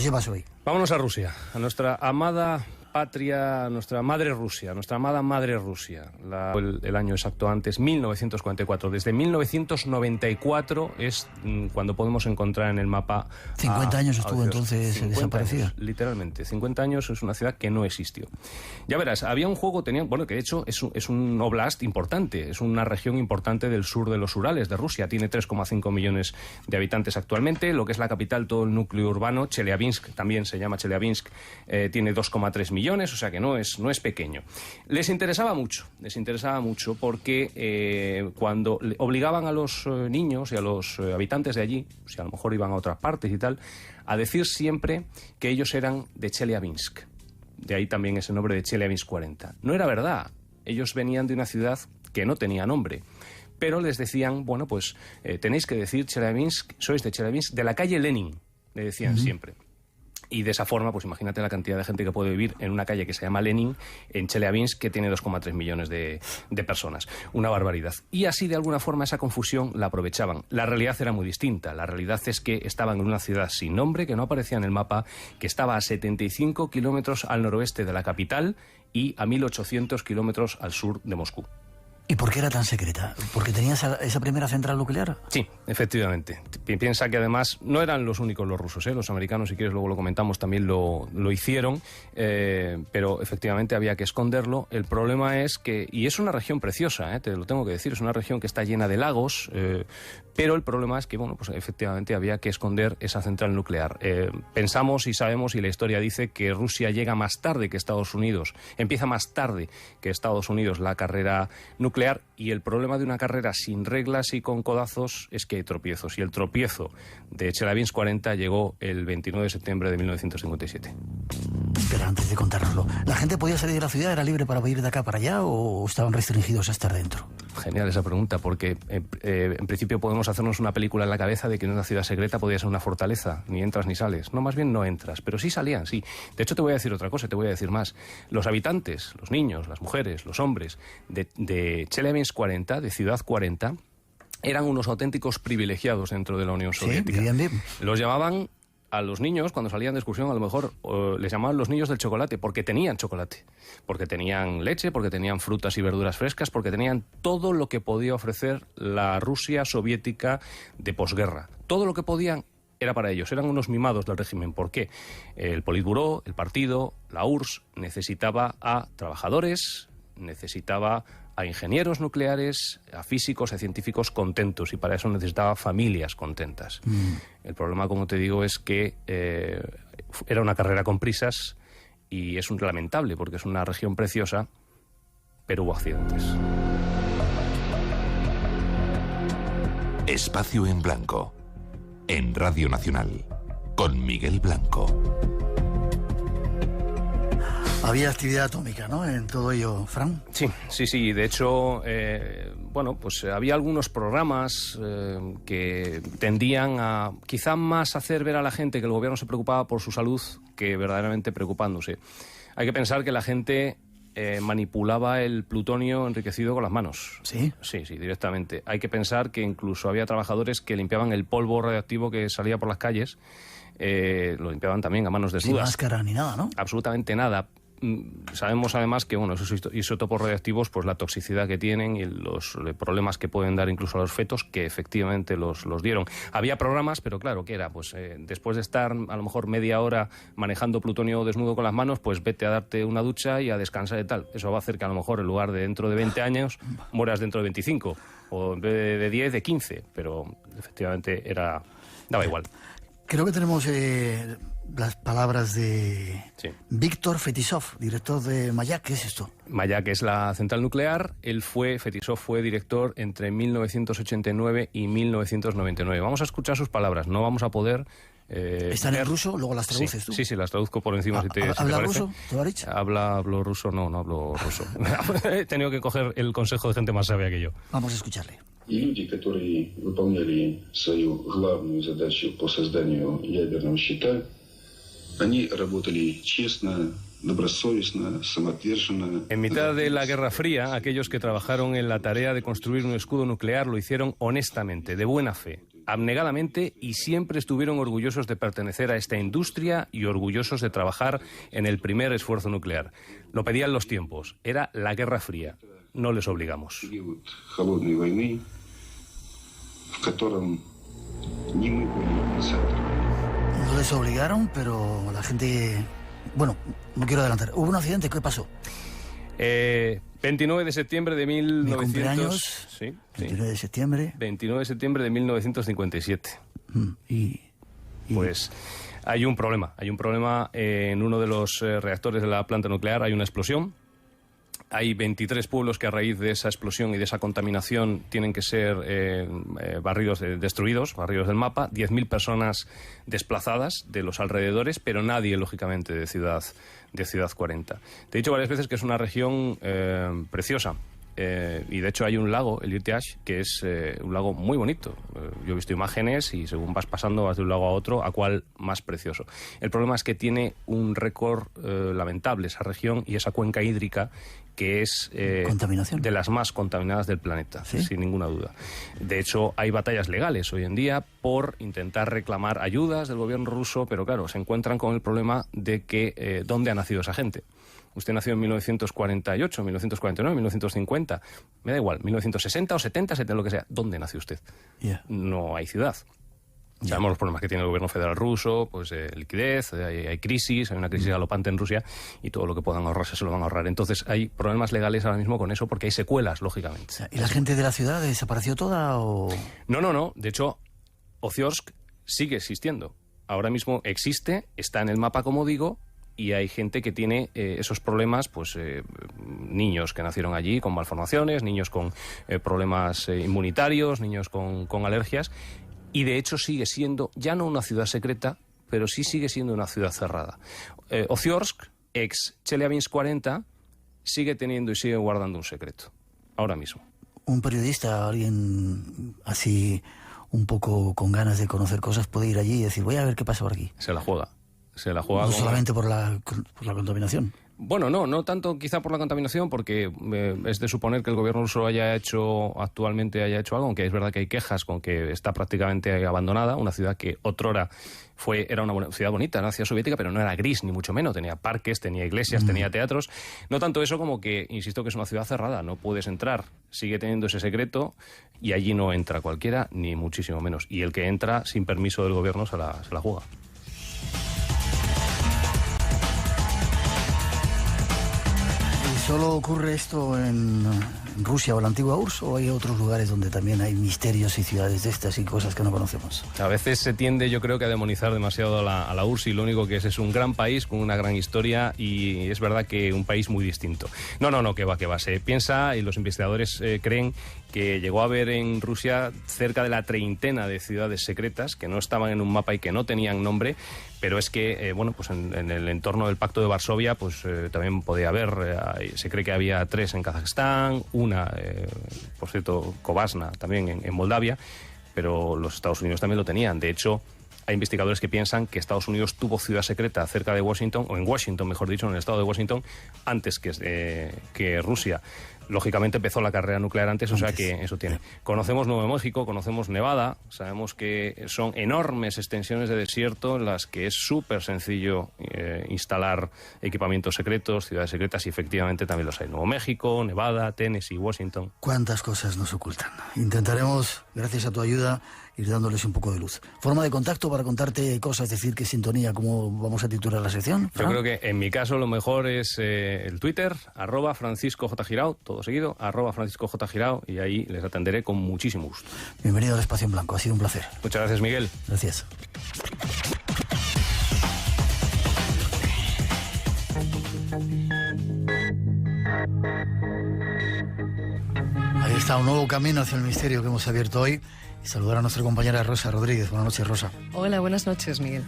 llevas hoy? Vámonos a Rusia, a nuestra amada patria, nuestra madre Rusia, nuestra amada madre Rusia. El año exacto antes, 1944. Desde 1994 es cuando podemos encontrar en el mapa... 50 años estuvo entonces desaparecida. Literalmente, 50 años es una ciudad que no existió. Ya verás, había un juego, que de hecho es un oblast importante, es una región importante del sur de los Urales de Rusia, tiene 3,5 millones de habitantes actualmente, lo que es la capital, todo el núcleo urbano, Chelyabinsk, también se llama Chelyabinsk, tiene 2,3 millones, o sea que no es pequeño. Les interesaba mucho porque cuando obligaban a los niños y a los habitantes de allí, si a lo mejor iban a otras partes y tal, a decir siempre que ellos eran de Chelyabinsk. De ahí también ese nombre de Chelyabinsk 40. No era verdad. Ellos venían de una ciudad que no tenía nombre. Pero les decían, bueno, pues tenéis que decir Chelyabinsk, sois de Chelyabinsk, de la calle Lenin, le decían siempre. Y de esa forma, pues imagínate la cantidad de gente que puede vivir en una calle que se llama Lenin, en Chelyabinsk, que tiene 2,3 millones de personas. Una barbaridad. Y así, de alguna forma, esa confusión la aprovechaban. La realidad era muy distinta. La realidad es que estaban en una ciudad sin nombre, que no aparecía en el mapa, que estaba a 75 kilómetros al noroeste de la capital y a 1.800 kilómetros al sur de Moscú. ¿Y por qué era tan secreta? ¿Porque tenía esa primera central nuclear? Sí, efectivamente. Piensa que además no eran los únicos los rusos, los americanos, si quieres luego lo comentamos, también lo hicieron, pero efectivamente había que esconderlo. El problema es que, y es una región preciosa, te lo tengo que decir, es una región que está llena de lagos, pero el problema es que, bueno, pues efectivamente había que esconder esa central nuclear. Pensamos y sabemos, y la historia dice, que Rusia llega más tarde que Estados Unidos, empieza más tarde que Estados Unidos la carrera nuclear, y el problema de una carrera sin reglas y con codazos es que hay tropiezos, y el tropiezo de Chelyabinsk 40 llegó el 29 de septiembre de 1957. Pero antes de contárnoslo, ¿la gente podía salir de la ciudad, era libre para ir de acá para allá o estaban restringidos a estar dentro? Genial esa pregunta, porque en principio podemos hacernos una película en la cabeza de que en una ciudad secreta podía ser una fortaleza, ni entras ni sales. No, más bien no entras, pero sí salían, sí. De hecho, te voy a decir otra cosa, te voy a decir más. Los habitantes, los niños, las mujeres, los hombres de Chelyabinsk 40, de Ciudad 40, eran unos auténticos privilegiados dentro de la Unión Soviética. Sí, bien. Los llamaban a los niños, cuando salían de excursión, a lo mejor les llamaban los niños del chocolate, porque tenían chocolate, porque tenían leche, porque tenían frutas y verduras frescas, porque tenían todo lo que podía ofrecer la Rusia soviética de posguerra. Todo lo que podían era para ellos, eran unos mimados del régimen. ¿Por qué? El Politburó, el partido, la URSS necesitaba a trabajadores, necesitaba a ingenieros nucleares, a físicos, a científicos contentos, y para eso necesitaba familias contentas. El problema, como te digo, es que era una carrera con prisas y es un lamentable porque es una región preciosa, pero hubo accidentes. Espacio en Blanco, en Radio Nacional, con Miguel Blanco. Había actividad atómica, ¿no?, en todo ello, Fran. Sí. De hecho, pues había algunos programas que tendían a quizá más hacer ver a la gente que el gobierno se preocupaba por su salud que verdaderamente preocupándose. Hay que pensar que la gente manipulaba el plutonio enriquecido con las manos. ¿Sí? Sí, directamente. Hay que pensar que incluso había trabajadores que limpiaban el polvo radioactivo que salía por las calles. Lo limpiaban también a manos desnudas. Sin máscara ni nada, ¿no? Absolutamente nada. Sabemos además que esos isótopos radioactivos, pues la toxicidad que tienen y los problemas que pueden dar incluso a los fetos, que efectivamente los dieron. Había programas, pero claro, ¿qué era? Pues después de estar a lo mejor media hora manejando plutonio desnudo con las manos, pues vete a darte una ducha y a descansar y tal. Eso va a hacer que a lo mejor en lugar de dentro de 20 años mueras dentro de 25, o en vez de 10, de 15, pero efectivamente daba igual. Creo que tenemos las palabras de Víctor Fetisov, director de Mayak. ¿Qué es esto? Mayak es la central nuclear. Fetisov fue director entre 1989 y 1999. Vamos a escuchar sus palabras. No vamos a poder... ¿Están en ruso? Luego las traduces tú. Sí, las traduzco por encima. ¿Habla ruso? ¿Te lo has dicho? Hablo ruso, no hablo ruso. He tenido que coger el consejo de gente más sabia que yo. Vamos a escucharle. И люди, которые выполняли свою главную задачу по созданию ядерного щита, они работали честно, добросовестно, самоотверженно. En mitad de la Guerra Fría, aquellos que trabajaron en la tarea de construir un escudo nuclear lo hicieron honestamente, de buena fe, abnegadamente, y siempre estuvieron orgullosos de pertenecer a esta industria y orgullosos de trabajar en el primer esfuerzo nuclear. Lo pedían los tiempos, era la Guerra Fría. No les obligamos. No les obligaron, pero la gente... Bueno, no quiero adelantar. ¿Hubo un accidente? ¿Qué pasó? 29 de septiembre de 1900... Mi cumpleaños, sí. 29 de septiembre. 29 de septiembre de 1957. Pues hay un problema. Hay un problema en uno de los reactores de la planta nuclear. Hay una explosión. Hay 23 pueblos que a raíz de esa explosión y de esa contaminación tienen que ser barridos del mapa, 10.000 personas desplazadas de los alrededores, pero nadie, lógicamente, de Ciudad 40. Te he dicho varias veces que es una región preciosa. Y de hecho hay un lago, el Irtish, que es un lago muy bonito. Yo he visto imágenes y según vas pasando vas de un lago a otro, a cuál más precioso. El problema es que tiene un récord lamentable esa región y esa cuenca hídrica, que es de las más contaminadas del planeta, sin ninguna duda. De hecho, hay batallas legales hoy en día por intentar reclamar ayudas del gobierno ruso, pero claro, se encuentran con el problema de que ¿dónde ha nacido esa gente? Usted nació en 1948, 1949, 1950, me da igual, 1960 o 70, lo que sea. ¿Dónde nació usted? No hay ciudad. Sabemos los problemas que tiene el gobierno federal ruso, pues liquidez, hay crisis, hay una crisis galopante en Rusia y todo lo que puedan ahorrarse se lo van a ahorrar. Entonces hay problemas legales ahora mismo con eso porque hay secuelas, lógicamente. ¿Y la gente de la ciudad desapareció toda o...? No. De hecho, Oziorsk sigue existiendo. Ahora mismo existe, está en el mapa, como digo, y hay gente que tiene esos problemas, pues niños que nacieron allí con malformaciones, niños con problemas inmunitarios, niños con alergias. Y de hecho sigue siendo, ya no una ciudad secreta, pero sí sigue siendo una ciudad cerrada. Oziorsk, ex Chelyabinsk 40, sigue teniendo y sigue guardando un secreto, ahora mismo. Un periodista, alguien así un poco con ganas de conocer cosas, puede ir allí y decir, voy a ver qué pasa por aquí. Se la juega. No solamente por la contaminación. Bueno, no tanto quizá por la contaminación, porque es de suponer que el gobierno ruso actualmente haya hecho algo, aunque es verdad que hay quejas con que está prácticamente abandonada, una ciudad que otrora era una ciudad bonita, una ciudad soviética, pero no era gris, ni mucho menos. Tenía parques, tenía iglesias, tenía teatros. No tanto eso como que, insisto, que es una ciudad cerrada. No puedes entrar, sigue teniendo ese secreto y allí no entra cualquiera, ni muchísimo menos. Y el que entra sin permiso del gobierno se la juega. ¿Solo ocurre esto en Rusia o la antigua URSS, o hay otros lugares donde también hay misterios y ciudades de estas y cosas que no conocemos? A veces se tiende, yo creo, que a demonizar demasiado a la URSS, y lo único que es un gran país con una gran historia, y es verdad que un país muy distinto. No, que va. Se piensa, y los investigadores creen que llegó a haber en Rusia cerca de la treintena de ciudades secretas que no estaban en un mapa y que no tenían nombre, pero es que, pues en el entorno del Pacto de Varsovia, pues también podía haber, se cree que había 3 en Kazajstán, una, por cierto, Kovasna, también en Moldavia, pero los Estados Unidos también lo tenían. De hecho, hay investigadores que piensan que Estados Unidos tuvo ciudad secreta cerca de Washington, o en Washington, mejor dicho, en el estado de Washington, antes que Rusia. Lógicamente empezó la carrera nuclear antes, o sea que eso tiene. Conocemos Nuevo México, conocemos Nevada, sabemos que son enormes extensiones de desierto en las que es súper sencillo instalar equipamientos secretos, ciudades secretas, y efectivamente también los hay. Nuevo México, Nevada, Tennessee, Washington. ¿Cuántas cosas nos ocultan? Intentaremos, gracias a tu ayuda, ir dándoles un poco de luz. ¿Forma de contacto para contarte cosas, decir qué sintonía, cómo vamos a titular la sección? Yo creo que en mi caso lo mejor es el Twitter, @FranciscoJGirao, todo seguido, @FranciscoJGirao, y ahí les atenderé con muchísimo gusto. Bienvenido al Espacio en Blanco, ha sido un placer. Muchas gracias, Miguel. Gracias. Ahí está un nuevo camino hacia el misterio que hemos abierto hoy. Y saludar a nuestra compañera Rosa Rodríguez. Buenas noches, Rosa. Hola, buenas noches, Miguel.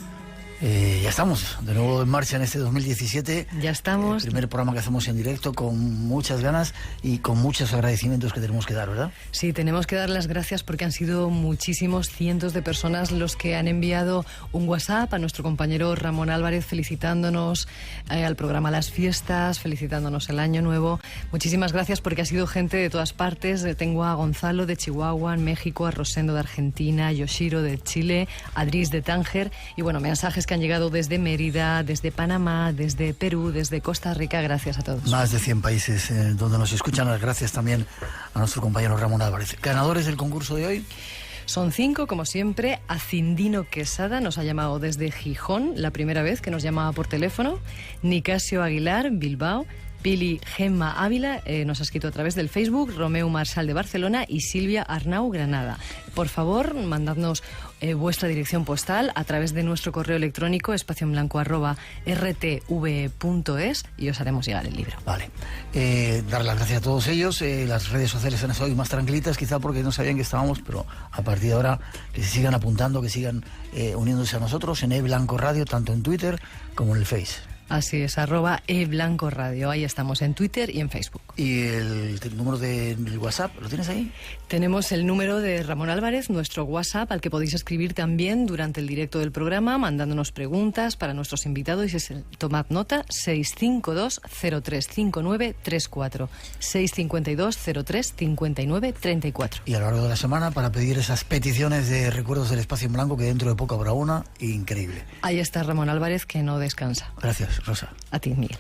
Ya estamos de nuevo en marcha en este 2017. Ya estamos. El primer programa que hacemos en directo, con muchas ganas y con muchos agradecimientos que tenemos que dar, ¿verdad? Sí, tenemos que dar las gracias porque han sido muchísimos, cientos de personas los que han enviado un WhatsApp a nuestro compañero Ramón Álvarez felicitándonos al programa Las Fiestas, felicitándonos el Año Nuevo. Muchísimas gracias porque ha sido gente de todas partes. Tengo a Gonzalo de Chihuahua, en México, a Rosendo de Argentina, a Yoshiro de Chile, a Dris de Tánger, y bueno, mensajes que han llegado desde Mérida, desde Panamá, desde Perú, desde Costa Rica. Gracias a todos. Más de 100 países donde nos escuchan. Las gracias también a nuestro compañero Ramón Álvarez. ¿Ganadores del concurso de hoy? Son 5, como siempre. Acindino Quesada nos ha llamado desde Gijón, la primera vez que nos llamaba por teléfono. Nicasio Aguilar, Bilbao. Pili Gemma Ávila nos ha escrito a través del Facebook, Romeu Marsal de Barcelona y Silvia Arnau Granada. Por favor, mandadnos vuestra dirección postal a través de nuestro correo electrónico espacioenblanco@rtv.es y os haremos llegar el libro. Vale. Dar las gracias a todos ellos. Las redes sociales han estado hoy más tranquilitas, quizá porque no sabían que estábamos, pero a partir de ahora que se sigan apuntando, que sigan uniéndose a nosotros en eBlanco Radio, tanto en Twitter como en el Face. Así es, @eBlancoRadio. Ahí estamos en Twitter y en Facebook. ¿Y el número del WhatsApp lo tienes ahí? Tenemos el número de Ramón Álvarez, nuestro WhatsApp, al que podéis escribir también durante el directo del programa, mandándonos preguntas para nuestros invitados. Y tomad nota, 652-035934. 652-035934. Y a lo largo de la semana, para pedir esas peticiones de recuerdos del Espacio en Blanco, que dentro de poco habrá una, increíble. Ahí está Ramón Álvarez, que no descansa. Gracias, Rosa. A ti, Miguel.